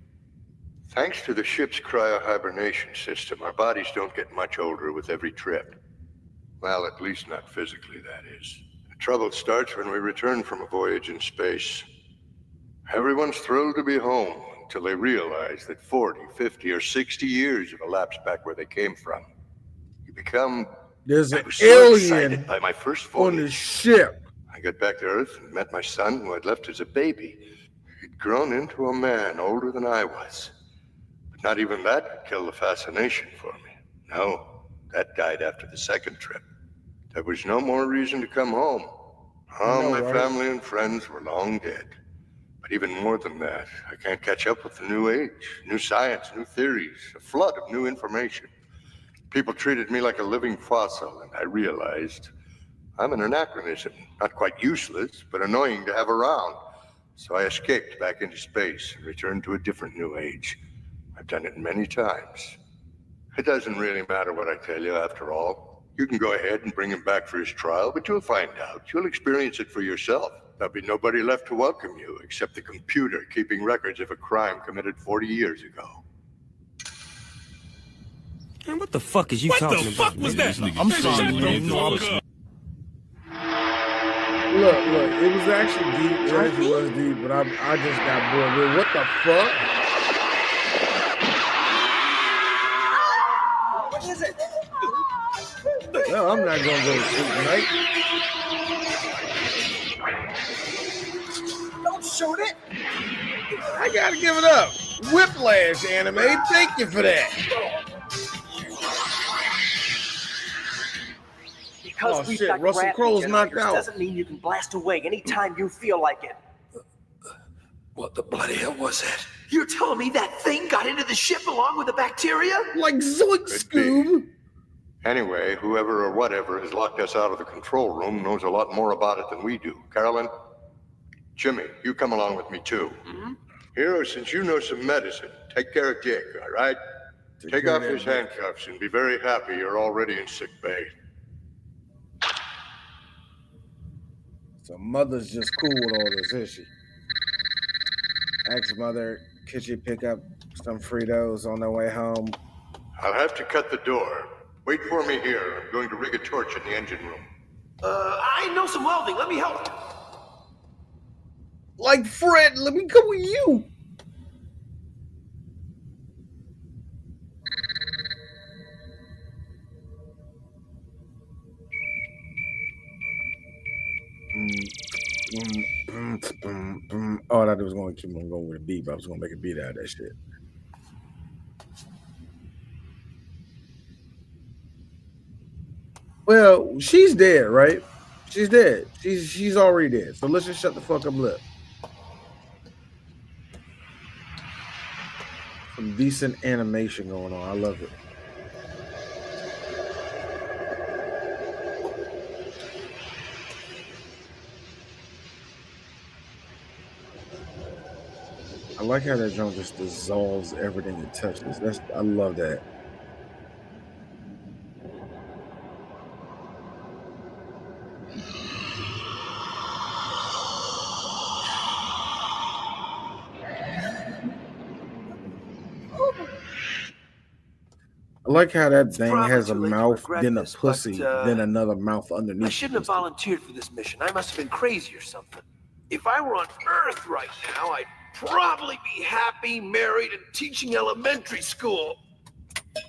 Thanks to the ship's cryohibernation system, our bodies don't get much older with every trip. Well, at least not physically, that is. The trouble starts when we return from a voyage in space. Everyone's thrilled to be home until they realize that 40, 50, or 60 years have elapsed back where they came from. You become...
There's an
I was so
alien
excited by my first voyage.
on the ship.
I got back to Earth and met my son, who I'd left as a baby. He'd grown into a man older than I was. But not even that could kill the fascination for me. No, that died after the second trip. There was no more reason to come home. All my family and friends were long dead. But even more than that, I can't catch up with the new age, new science, new theories, a flood of new information. People treated me like a living fossil, and I realized I'm an anachronism, not quite useless, but annoying to have around. So I escaped back into space and returned to a different new age. I've done it many times. It doesn't really matter what I tell you, after all. You can go ahead and bring him back for his trial, but you'll find out. You'll experience it for yourself. There'll be nobody left to welcome you except the computer keeping records of a crime committed 40 years ago.
Man, what the fuck is you talking about? What the fuck was that? I'm sorry, man.
Look, it was actually deep. It actually was deep, but I just got bored with what the fuck?
What is it?
No, I'm not gonna go to sleep tonight.
Don't shoot it!
I gotta give it up. Whiplash anime, thank you for that.
Because we've
shit,
got
Russell
gravity
Crowe's knocked
generators
out.
doesn't mean you can blast away anytime you feel like it.
What the bloody hell was that?
You're telling me that thing got into the ship along with the bacteria?
Like Zoink Scoob.
Anyway, whoever or whatever has locked us out of the control room knows a lot more about it than we do. Carolyn, Jimmy, you come along with me too.
Mm-hmm.
Hero, since you know some medicine, take care of Dick, all right? Take off his handcuffs and be very happy you're already in sick bay.
So mother's just cool with all this, is she? Ask mother, could she pick up some Fritos on their way home?
I'll have to cut the door. Wait for me here. I'm going to rig a torch in the engine room.
I know some welding. Let me help.
Like Fred, let me go with you. Oh, I thought it was going to keep on going with a beat, but I was going to make a beat out of that shit. Well, she's dead, right? She's dead. She's already dead. So let's just shut the fuck up lip. Some decent animation going on. I love it. I like how that junk just dissolves everything it touches. I love that. I like how that thing has a mouth, then a pussy, then another mouth underneath.
I shouldn't have volunteered for this mission. I must have been crazy or something. If I were on Earth right now, I'd probably be happy, married, and teaching elementary school.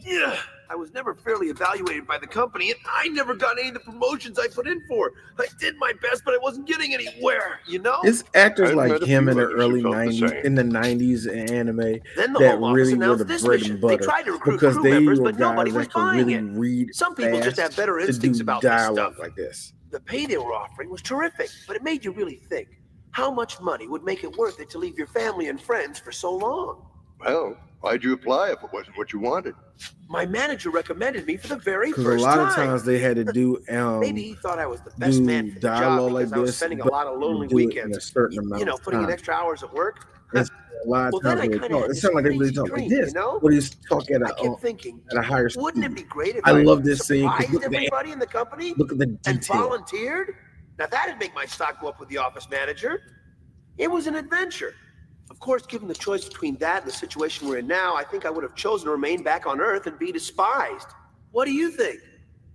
Yeah, I was never fairly evaluated by the company, and I never got any of the promotions I put in for. I did my best, but I wasn't getting anywhere, you know?
It's actors
I've
like
met a
him
few
in the
others who
early
felt the
90s,
same.
in the 90s in anime,
Then the
that
Home Office
really were the
announced this
bread
mission.
and
They
butter
tried to recruit
because
crew
they
members,
were
but nobody
guys
was
that could
buying
really
it.
read
Some people just have
fast
better
to
instincts
do
about this
dialogue
stuff.
like this.
The pay they were offering was terrific, but it made you really think. How much money would make it worth it to leave your family and friends for so long?
Well, why'd you apply if it wasn't what you wanted?
My manager recommended me for the very
Because a
first
lot of
time.
times they had to do
Maybe he thought I was the best man for the job
dialogue like
because I was
this,
spending a
but
lot of lonely
do it in a
weekends,
certain amount
you know,
of
putting in
time.
extra hours at work.
And so a lot of
Well, then
times
I
when they
kind of
talk,
had
it
this
sounds like they really
crazy
talk like
dream,
this,
you know?
but he's talking
I kept thinking,
at a higher
wouldn't it
speed.
be great if
I
I
love this scene because
surprised everybody in the company
look at the
and
detail.
volunteered? Now that'd make my stock go up with the office manager. It was an adventure. Of course, given the choice between that and the situation we're in now, I think I would have chosen to remain back on Earth and be despised. What do you think?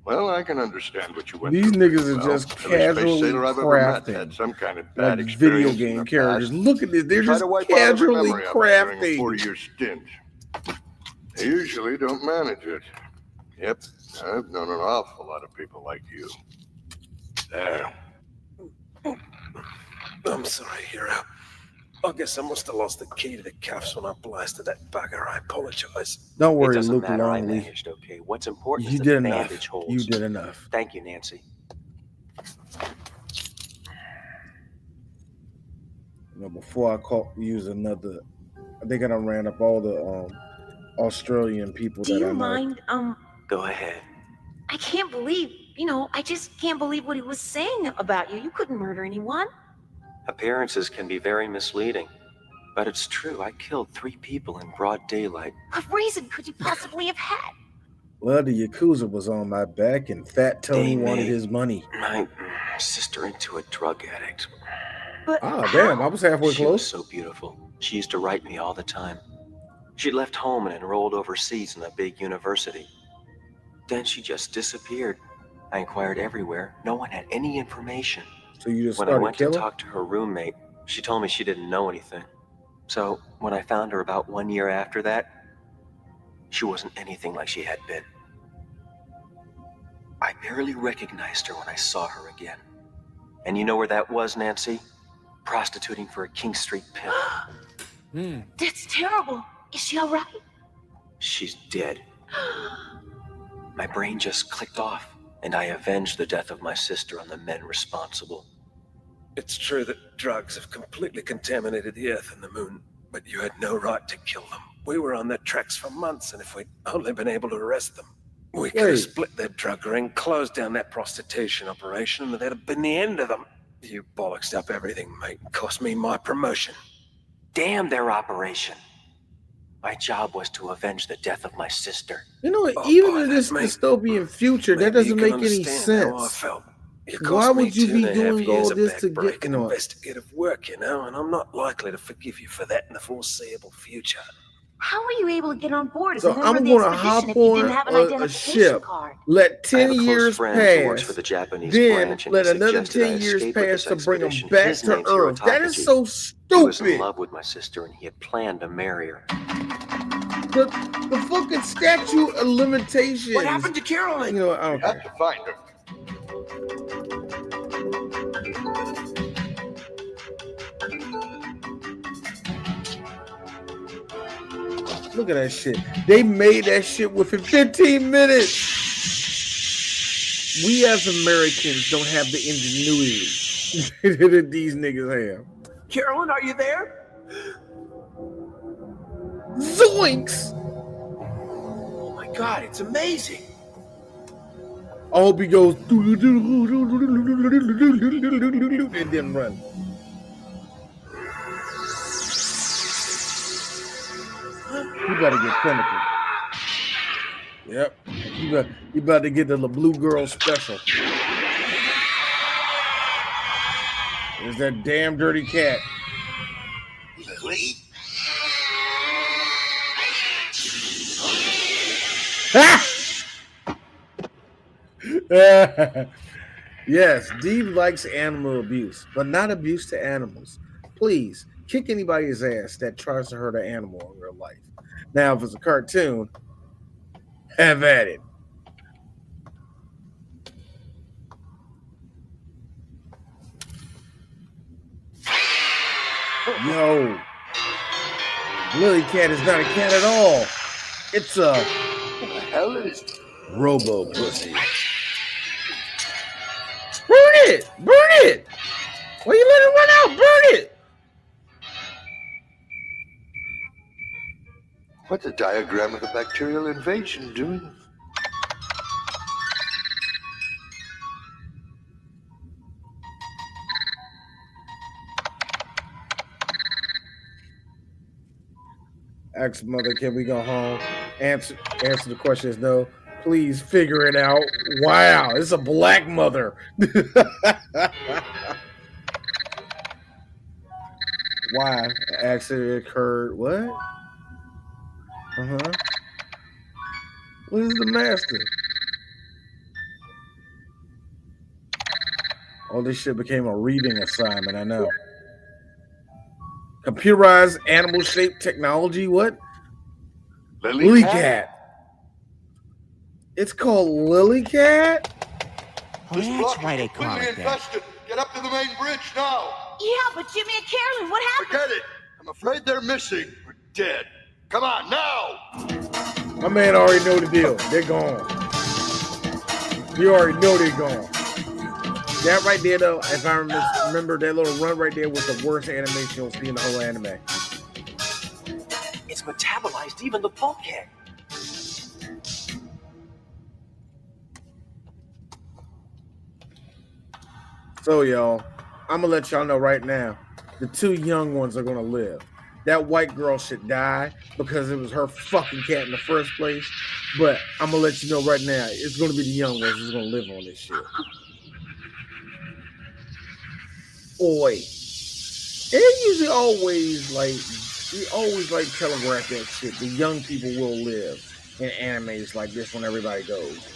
Well, I can understand what you went
These
through.
niggas are
Well,
just
every space
casually
sailor I've ever met
crafting
had some kind of bad
like video
experience in
game
the
characters.
past.
Look at this. They're
Try
just
to wipe out every
casually
memory of it during a
crafting.
40-year stint. They usually don't manage it. Yep, I've known an awful lot of people like you. There.
I'm sorry, Hero. I guess I must have lost the key to the cuffs when I blasted that bugger. I apologize.
Don't worry,
It doesn't
Luke
matter. I
Longley.
managed okay. What's important
You
is
did
that the
enough.
bandage holds.
You did enough.
Thank you, Nancy.
You know, before I use another, I think I done ran up all the Australian people
Do
that
you
I know.
mind?
Go ahead.
I can't believe, I just can't believe what he was saying about you. You couldn't murder anyone.
Appearances can be very misleading, but it's true. I killed 3 people in broad daylight.
What reason could you possibly have had?
Well, the Yakuza was on my back, and Fat Tony
They
wanted
made
his money.
My sister into a drug addict.
But
damn, I was halfway
She was
close.
so beautiful. She used to write me all the time. She left home and enrolled overseas in a big university. Then she just disappeared. I inquired everywhere. No one had any information.
So you just
When I
started
went to
killing?
talk to her roommate, she told me she didn't know anything. So when I found her about 1 year after that, she wasn't anything like she had been. I barely recognized her when I saw her again. And you know where that was, Nancy? Prostituting for a King Street pimp.
That's terrible. Is she all right?
She's dead. My brain just clicked off, and I avenged the death of my sister on the men responsible.
It's true that drugs have completely contaminated the Earth and the Moon, but you had no right to kill them. We were on their tracks for months, and if we'd only been able to arrest them, we could have split their drug ring, closed down that prostitution operation, and that'd have been the end of them. You bollocksed up everything, mate, and cost me my promotion.
Damn their operation. My job was to avenge the death of my sister.
You know, even in this dystopian future, that doesn't make any
How I
sense.
felt. You
Why
cost me
would you be
2.5
doing
years
all
of
this to
backbreaking
get,
investigative work, you know, and I'm not likely to forgive you for that in the foreseeable future.
How were you able to get on board as
So
a member
I'm
of the
going to
expedition
hop
if you didn't
on
have an
a
identification
ship,
card?
let
I have
10
a close
years
friend who works
pass,
for the Japanese
then
branch, and
let
he
another
suggested I
10 years
escape with
pass
this
to bring them
expedition.
back
His
to
name's
Earth. That is
Hirotakaji.
so
He was in
stupid.
love with my sister, and he had planned to marry her.
The fucking statute of limitations.
What happened to Carolyn?
You know, I don't
Have
care.
to find her.
Look at that shit. They made that shit within 15 minutes. We as Americans don't have the ingenuity that these niggas have.
Carolyn, are you there?
Zoinks!
Oh my God, it's amazing.
I hope he goes and then run. You better get clinical. Yep. You better get the Blue Girl special. There's that damn dirty cat.
Lily?
Yes, Dee likes animal abuse, but not abuse to animals. Please kick anybody's ass that tries to hurt an animal in real life. Now, if it's a cartoon, have at it. Yo, Lily Cat is not a cat at all. It's a robo pussy. Burn it! Burn it! Why you let it run out? Burn it!
What's a diagram of the bacterial invasion doing?
Ask mother, can we go home? Answer the question is no. Please figure it out. Wow, it's a black mother. Why? Accident occurred. What? What is the master? Oh, this shit became a reading assignment, I know. Computerized animal-shaped technology, what? Lily Cat. It's called Lily Cat?
Oh, that's why they call it that. Get up to the main bridge now.
Yeah, but Jimmy and Carolyn, what happened?
Forget it. I'm afraid they're missing or dead. Come on, now.
My man already know the deal. They're gone. You already know they're gone. That right there, though, if I remember, that little run right there was the worst animation you'll see in the whole anime.
It's metabolized even the bulkhead.
So, y'all, I'm going to let y'all know right now, the two young ones are going to live. That white girl should die because it was her fucking cat in the first place. But I'm going to let you know right now, it's going to be the young ones who's going to live on this shit. Oi. They usually always telegraph that shit. The young people will live in animes like this when everybody goes.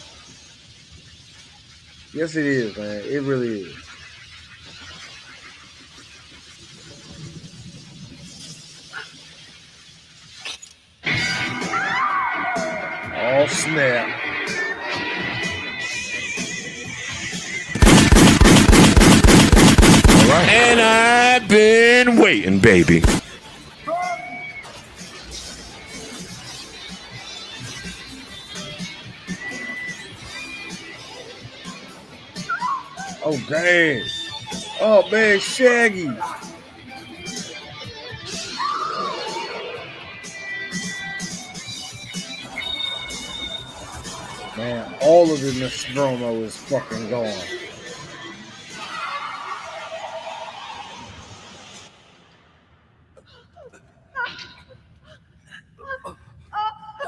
Yes, it is, man. It really is. Oh, snap.
All right. And I've been waiting, baby.
Oh, dang. Oh, man, Shaggy. Man, all of the Nostromo is fucking gone.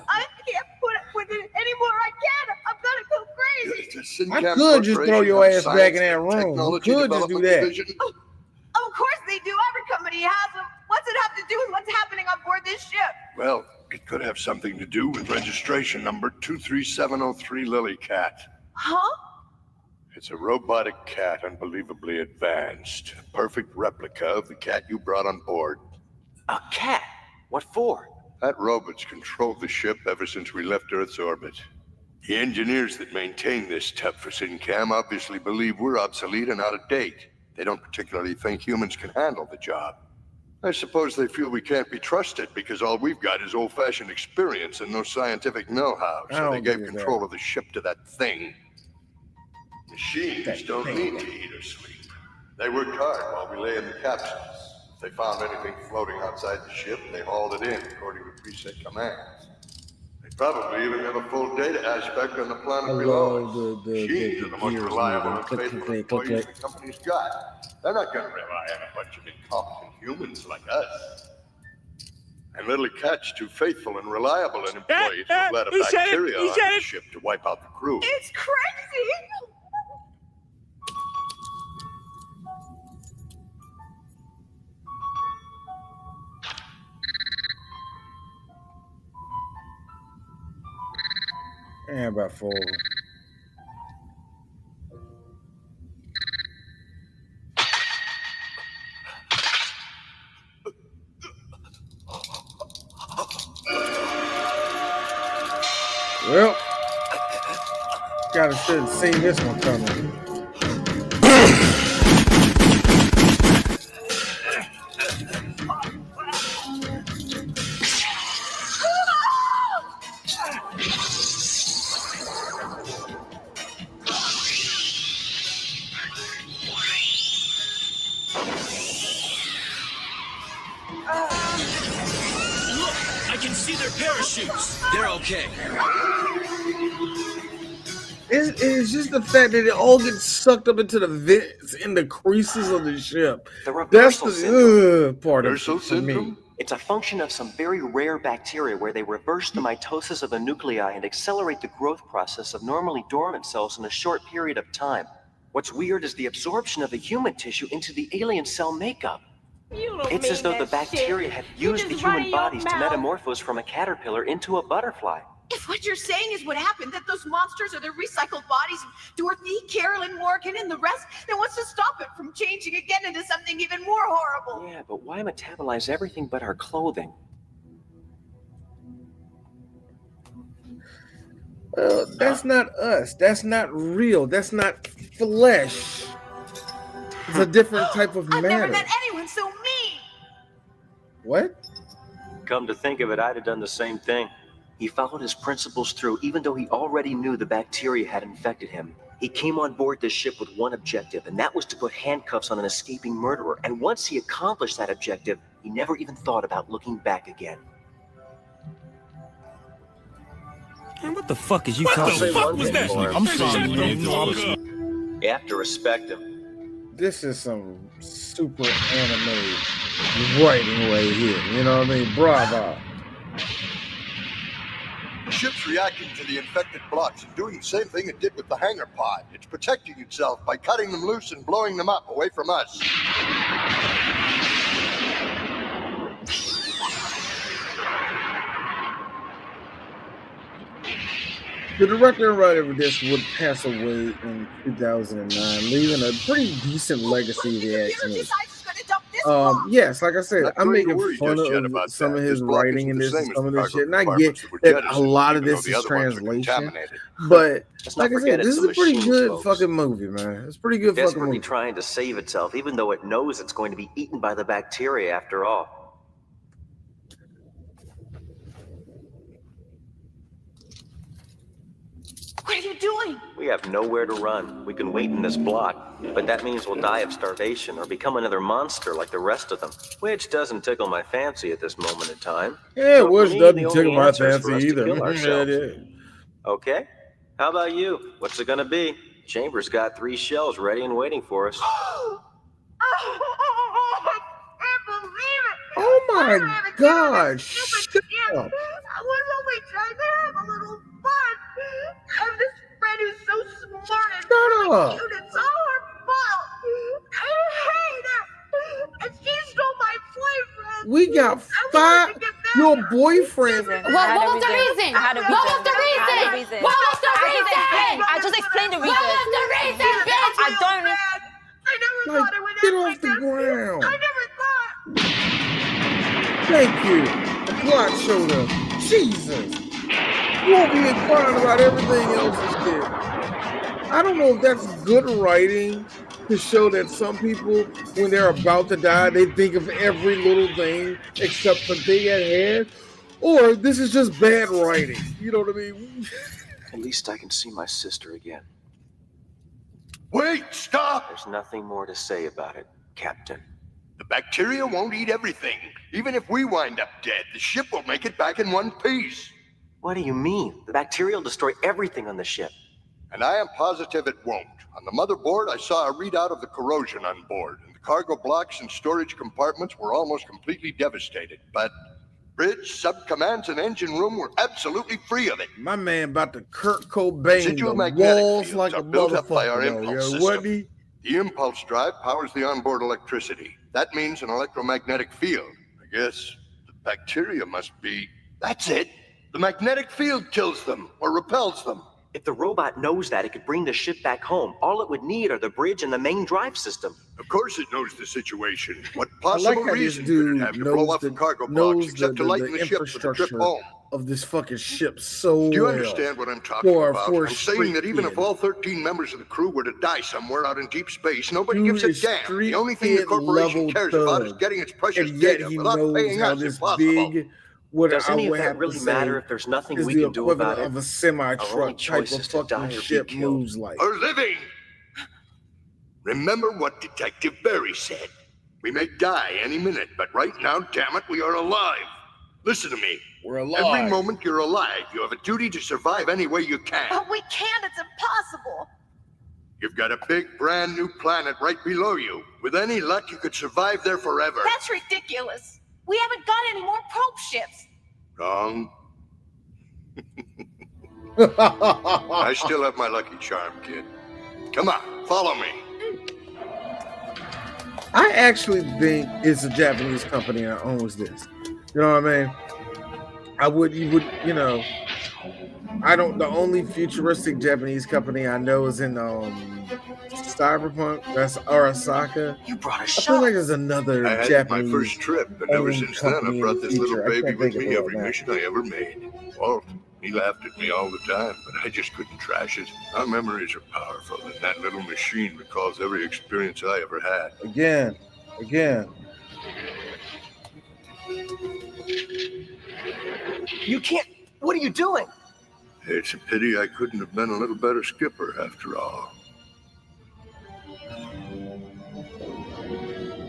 I can't put up with it anymore. I can't. I'm gonna go crazy.
I could just throw your ass back in that room. You could just do that.
Of course they do. Every company has them. What's it have to do with what's happening on board this ship?
Well, it could have something to do with registration number 23703 Lily Cat.
Huh?
It's a robotic cat, unbelievably advanced. A perfect replica of the cat you brought on board.
A cat? What for?
That robot's controlled the ship ever since we left Earth's orbit. The engineers that maintain this tub for SynCam obviously believe we're obsolete and out of date. They don't particularly think humans can handle the job. I suppose they feel we can't be trusted because all we've got is old-fashioned experience and no scientific know-how, so they gave control of the ship to that thing. Machines don't need to eat or sleep. They worked hard while we lay in the capsules. If they found anything floating outside the ship, they hauled it in according to preset commands. They probably even have a full data aspect on the planet below us. Machines are the most reliable and faithful employees the company's got. They're not going to rely on a bunch of incompetent humans like us. And Little Cat's too faithful and reliable an employee to have let a bacteria on the ship to wipe out the crew.
It's crazy.
Yeah, about 4. Well, gotta should have seen this one coming.
Look, I can see their parachutes. They're okay.
It's just the fact that it all gets sucked up into the vents in the creases of the ship. That's the part of it for me.
It's a function of some very rare bacteria where they reverse the mitosis of the nuclei and accelerate the growth process of normally dormant cells in a short period of time. What's weird is the absorption of the human tissue into the alien cell makeup. It's as though the bacteria had used the human bodies to metamorphose from a caterpillar into a butterfly.
If what you're saying is what happened, that those monsters are the recycled bodies of Dorothy, Carolyn, Morgan, and the rest, then what's to stop it from changing again into something even more horrible?
Yeah, but why metabolize everything but our clothing?
That's not us. That's not real. That's not flesh. It's a different type of matter.
I've never met anyone so mean.
What?
Come to think of it, I'd have done the same thing. He followed his principles through even though he already knew the bacteria had infected him. He came on board this ship with one objective, and that was to put handcuffs on an escaping murderer. And once he accomplished that objective, he never even thought about looking back again.
Man, what the fuck is you talking about? What the fuck was that? I'm sorry, man.
You have to respect him.
This is some super anime writing right here. You know what I mean? Bravo.
The ship's reacting to the infected blocks and doing the same thing it did with the hangar pod. It's protecting itself by cutting them loose and blowing them up away from us.
The director and writer of this would pass away in 2009, leaving a pretty decent legacy of the action. Yes, like I said, I'm making fun of some of his writing in this and some of this shit, and I get that a lot of this is translation, but like I said, this is a pretty good fucking movie, man. It's a pretty good fucking movie.
Trying to save itself, even though it knows it's going to be eaten by the bacteria after all.
What are you doing?
We have nowhere to run. We can wait in this block, but that means we'll die of starvation or become another monster like the rest of them, which doesn't tickle my fancy at this moment in time.
Yeah, which doesn't tickle my fancy either.
Okay, how about you? What's it gonna be? Chambers got 3 shells ready and waiting for us.
Oh my God! Shut up!
I was only trying to have a little fun. I have this friend who's so smart and cute. It's all her fault. I hate her. And she stole my boyfriend.
We got 5. Your boyfriend.
What was the reason? What was the reason? What was the reason?
I just explained the reason.
What was the reason, bitch?
I don't.
I never thought it would
Get
end
off
like
the
this.
ground.
I never thought.
Thank you. The plot showed up. Jesus. You won't be crying about everything else and shit. I don't know if that's good writing to show that some people, when they're about to die, they think of every little thing except the thing at hand, or this is just bad writing. You know what I mean?
At least I can see my sister again.
Wait, stop!
There's nothing more to say about it, Captain.
The bacteria won't eat everything. Even if we wind up dead, the ship will make it back in one piece.
What do you mean? The bacteria will destroy everything on the ship.
And I am positive it won't. On the motherboard, I saw a readout of the corrosion on board, and the cargo blocks and storage compartments were almost completely devastated. But bridge, sub-commands, and engine room were absolutely free of it.
My man about to Kurt Cobain
Residual
the
magnetic
walls
fields
like
are
a
built up by our
motherfucker.
impulse
Yo,
system.
he?
The impulse drive powers the onboard electricity. That means an electromagnetic field. I guess the bacteria must be... That's it! The magnetic field kills them, or repels them.
If the robot knows that, it could bring the ship back home. All it would need are the bridge and the main drive system.
Of course it knows the situation. What
I like
possible
how this
reason
dude
could it have to blow
knows
off the cargo blocks except to lighten the ship for the trip home?
of this fucking ship so
Do you
well.
understand what I'm talking
For
about? I'm saying
street
that even
kid.
if all 13 members of the crew were to die somewhere out in deep space, nobody
Dude
gives a
is
damn.
street
The only thing the
kid
corporation
level
cares about is
thug,
getting its precious
and yet
data
he
without
knows
paying
how
us
this
if possible.
big, what
Does
I
any of
would
that
have to
really
say,
matter if there's nothing
is
we
the
can do
equivalent
about it?
of a
Our only
semi-truck
choice
type
is
of
to die
fucking
or be
ship
killed.
moves like.
Or living! Remember what Detective Barry said. We may die any minute, but right now, damn it, we are alive. Listen to me.
We're alive.
Every moment you're alive, you have a duty to survive any way you can.
But we can't, it's impossible.
You've got a big, brand new planet right below you. With any luck, you could survive there forever.
That's ridiculous. We haven't got any more probe ships.
Wrong. I still have my lucky charm, kid. Come on, follow me.
I actually think it's a Japanese company that owns this. You know what I mean? The only futuristic Japanese company I know is in Cyberpunk. That's Arasaka.
You brought a
I
shot.
feel like there's another
I had
Japanese
my first trip, and ever
owned
since then,
company
I
in
brought
the
this little
future. I
baby
can't
with
think of
me
it
every
right now.
mission I ever made. Walt, he laughed at me all the time, but I just couldn't trash it. Our memories are powerful, and that little machine recalls every experience I ever had.
Again.
You can't. What are you doing?
It's a pity I couldn't have been a little better skipper after all.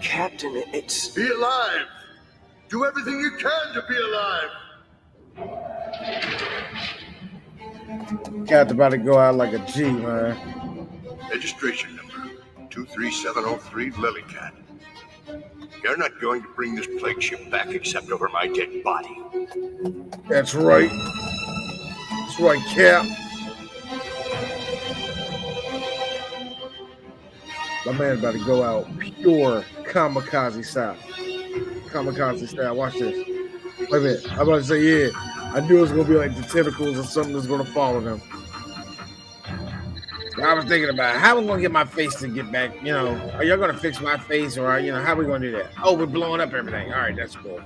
Captain, it's...
Be alive! Do everything you can to be alive!
Cat about to go out like a G, man.
Registration number 23703 Lilycat. You're not going to bring this plague ship back except over my dead body.
That's right. That's right, Cap. My man about to go out pure kamikaze style. Watch this. Wait a minute. I'm about to say, yeah. I knew it was going to be like the tentacles or something that's going to follow them. I was thinking about how am I going to get my face to get back? Are y'all going to fix my face or, how are we going to do that? Oh, we're blowing up everything. All right, that's cool.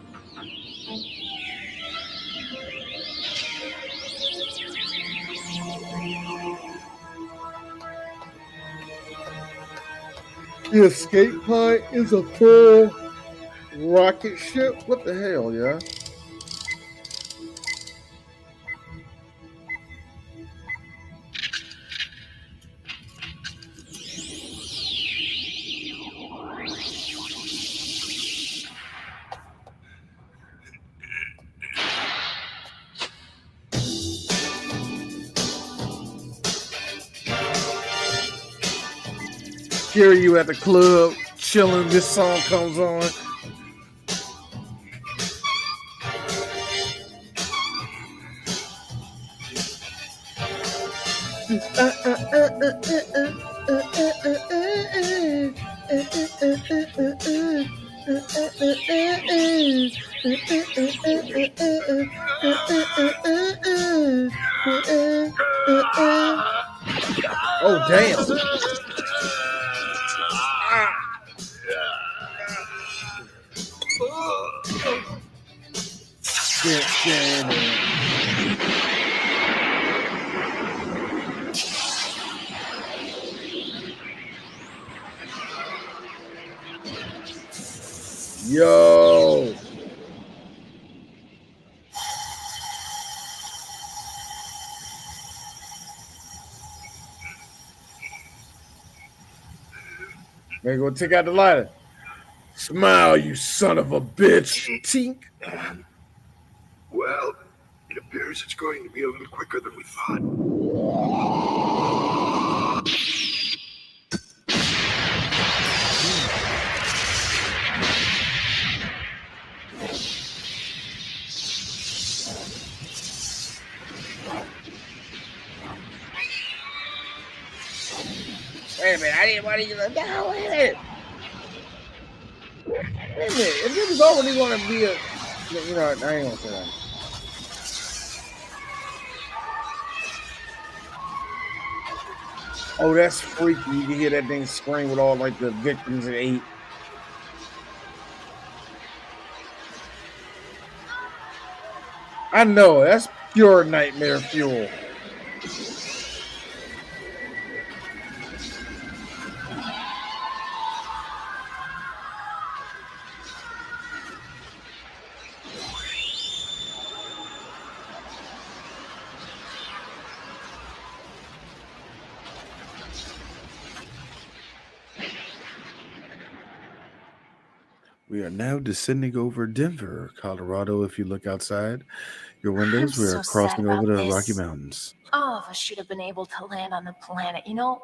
The escape pod is a full rocket ship. What the hell, yeah? Here you at the club, chilling, this song comes on. Oh, damn. Yo. Man, go take out the lighter. Smile, you son of a bitch. Tink.
Well, it appears it's going to be a little quicker than we thought.
Wait a minute, I didn't want to use a down. Wait a minute. If it was already going to be a, I ain't going to say that. Oh, that's freaky. You can hear that thing scream with all like the victims at 8. I know that's pure nightmare fuel. We are now descending over Denver, Colorado. If you look outside your windows, we are
so sad
crossing over
about
the
this.
Rocky Mountains.
All of us should have been able to land on the planet, you know?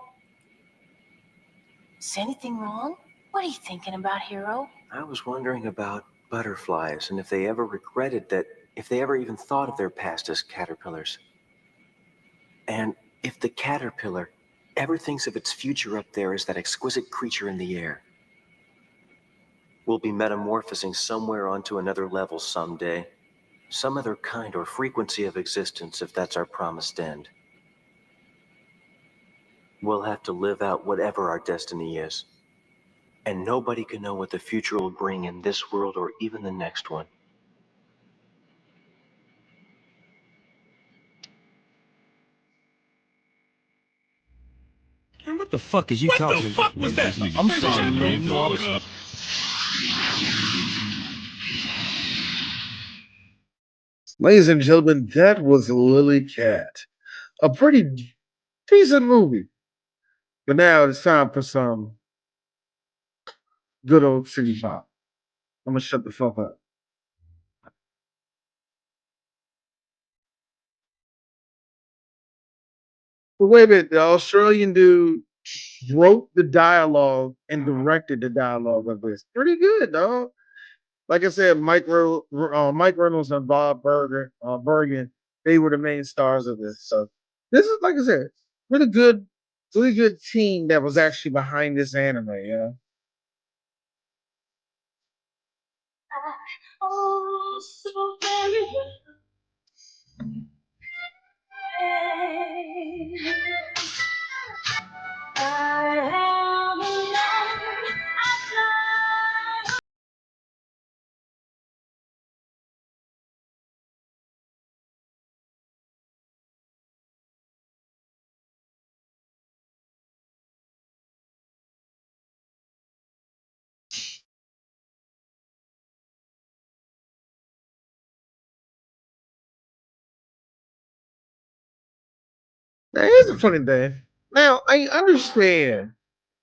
Is anything wrong? What are you thinking about, Hero?
I was wondering about butterflies and if they ever regretted that, if they ever even thought of their past as caterpillars. And if the caterpillar ever thinks of its future up there as that exquisite creature in the air. We'll be metamorphosing somewhere onto another level someday. Some other kind or frequency of existence, if that's our promised end. We'll have to live out whatever our destiny is. And nobody can know what the future will bring in this world or even the next one.
Man, what the fuck is you talking about?
What the fuck was that?
I'm sorry, man. You know,
Ladies and gentlemen, that was Lily Cat. A pretty decent movie. But now it's time for some good old city pop. I'm gonna shut the fuck up. But wait a minute, the Australian dude wrote the dialogue and directed the dialogue of this. Pretty good, dog. Like I said, Mike Reynolds and Bob Bergen, they were the main stars of this. So this is, like I said, really good team that was actually behind this anime. Yeah.
Oh, so very I am alone.
Now here's a funny thing. Now I understand,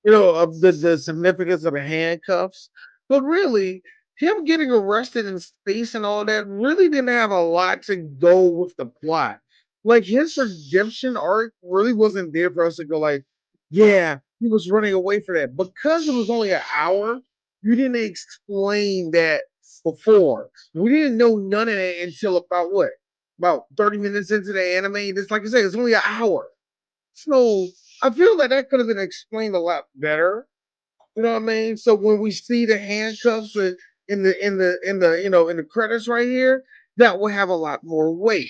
you know, of the significance of the handcuffs, but really, him getting arrested in space and all that really didn't have a lot to go with the plot. Like his redemption arc really wasn't there for us to go like, yeah, he was running away from that. Because it was only an hour, you didn't explain that before. We didn't know none of that until about what? About 30 minutes into the anime. It's like I said, it's only an hour. So I feel that that could have been explained a lot better. You know what I mean? So when we see the handcuffs in the credits right here, that will have a lot more weight.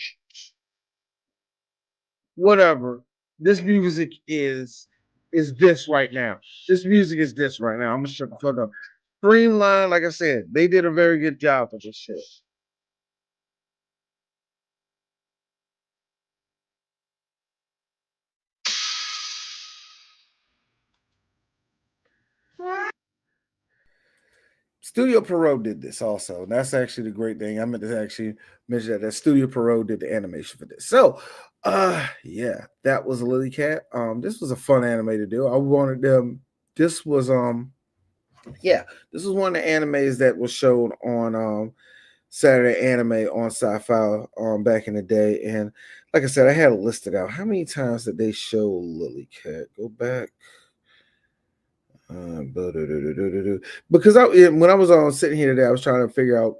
Whatever. This music is this right now. This music is this right now. I'm gonna shut the fuck up. Streamline, like I said, they did a very good job with this shit. Studio Perot did this also. And that's actually the great thing. I meant to actually mention that Studio Perot did the animation for this. So yeah, that was Lily Cat. This was a fun anime to do. I wanted them. This was yeah, this was one of the animes that was shown on Saturday Anime on Sci-Fi back in the day. And like I said, I had it listed out. How many times did they show Lily Cat? Go back. Because when I was sitting here today, I was trying to figure out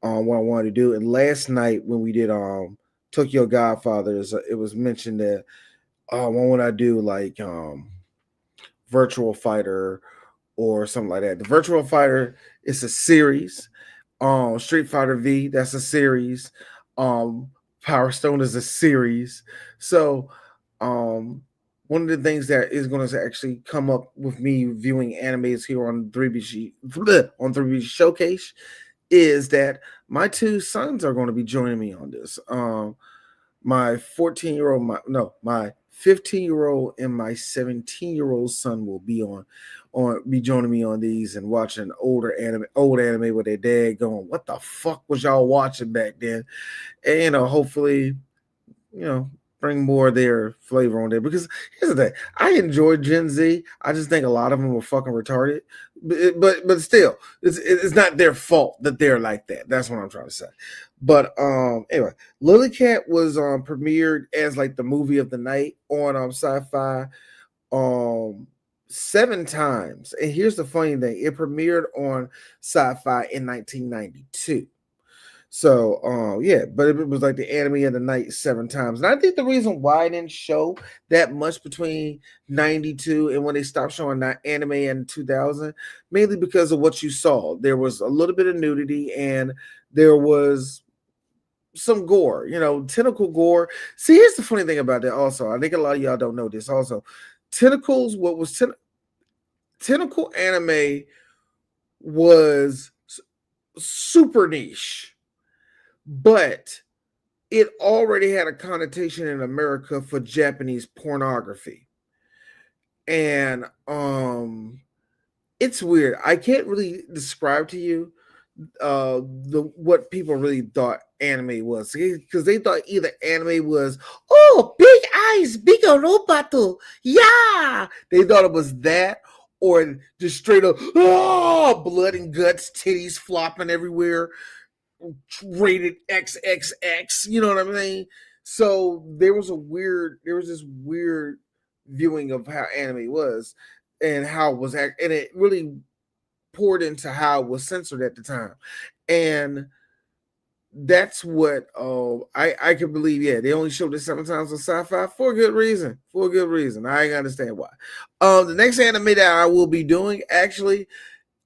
what I wanted to do. And last night when we did Tokyo Godfathers, it was mentioned that what would I do like Virtual Fighter or something like that. The Virtual Fighter is a series. Street Fighter V, that's a series. Power Stone is a series. So one of the things that is going to actually come up with me viewing animes here on 3BG Showcase is that my two sons are going to be joining me on this. My 14-year-old, my 15-year-old and my 17-year-old son will be be joining me on these and watching old anime with their dad going, what the fuck was y'all watching back then? And hopefully, bring more of their flavor on there. Because here's the thing, I enjoy Gen Z. I just think a lot of them are fucking retarded. But still, it's not their fault that they're like that. That's what I'm trying to say. But anyway, Lily Cat was premiered as like the movie of the night on Sci-Fi 7 times. And here's the funny thing, it premiered on Sci-Fi in 1992. So yeah, but it was like the anime of the night 7 times. And I think the reason why I didn't show that much between 92 and when they stopped showing that anime in 2000, mainly because of what you saw. There was a little bit of nudity and there was some gore, tentacle gore. See, here's the funny thing about that also. I think a lot of y'all don't know this also. Tentacles, tentacle anime was super niche, but it already had a connotation in America for Japanese pornography. And it's weird. I can't really describe to you what people really thought anime was, because they thought either anime was big eyes, big roboto, yeah, they thought it was that, or just straight up blood and guts, titties flopping everywhere, rated XXX, you know what I mean? So there was this weird viewing of how anime was and how it was and it really poured into how it was censored at the time. And that's what I can believe. Yeah, they only showed it 7 times on Sci-Fi for a good reason. I ain't understand why. The next anime that I will be doing actually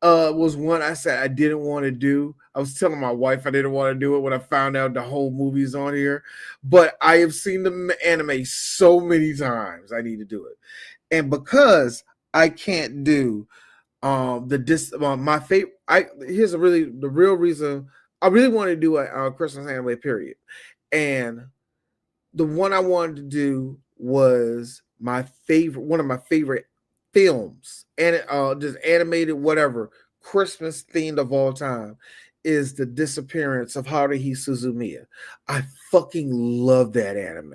was one I said I didn't want to do. I was telling my wife I didn't want to do it when I found out the whole movie's on here, but I have seen the anime so many times I need to do it. And because I can't do my favorite, here's the real reason I really want to do a Christmas anime period. And the one I wanted to do was one of my favorite films, and just animated whatever Christmas themed of all time is The Disappearance of Haruhi Suzumiya. I fucking love that anime.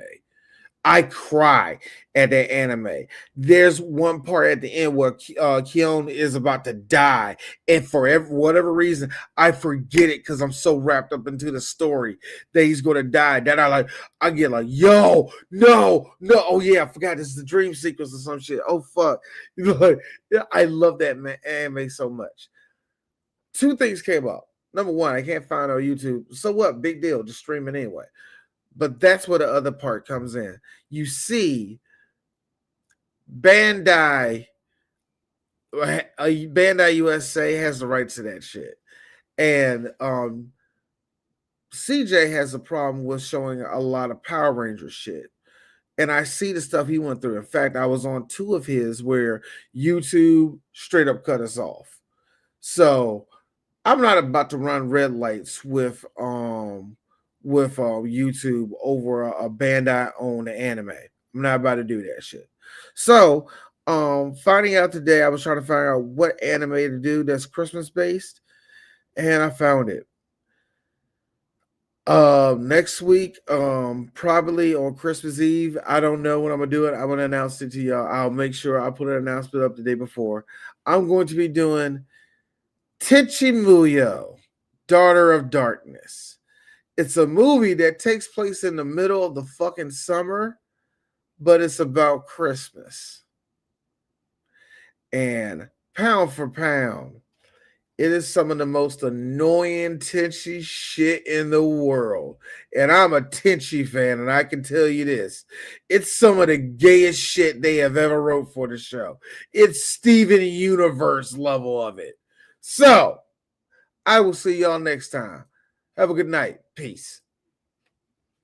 I cry at that anime. There's one part at the end where Keon is about to die, and for whatever reason, I forget it because I'm so wrapped up into the story that he's going to die. That I get like, yo, no, oh yeah, I forgot this is the dream sequence or some shit. Oh fuck, I love that anime so much. 2 things came up. Number 1, I can't find it on YouTube. So what? Big deal, just stream it anyway. But that's where the other part comes in. You see, Bandai USA has the rights to that shit. And CJ has a problem with showing a lot of Power Rangers shit. And I see the stuff he went through. In fact, I was on 2 of his where YouTube straight up cut us off. So I'm not about to run red lights with YouTube over a Bandai owned anime. I'm not about to do that shit. So finding out today, I was trying to find out what anime to do that's Christmas based, and I found it. Next week, probably on Christmas Eve. I don't know when I'm gonna do it. I'm gonna announce it to y'all. I'll make sure I put an announcement up the day before. I'm going to be doing Tenchi Muyo, Daughter of Darkness. It's a movie that takes place in the middle of the fucking summer, but it's about Christmas. And pound for pound, it is some of the most annoying Tenchi shit in the world. And I'm a Tenchi fan, and I can tell you this. It's some of the gayest shit they have ever wrote for the show. It's Steven Universe level of it. So, I will see y'all next time. Have a good night. Peace.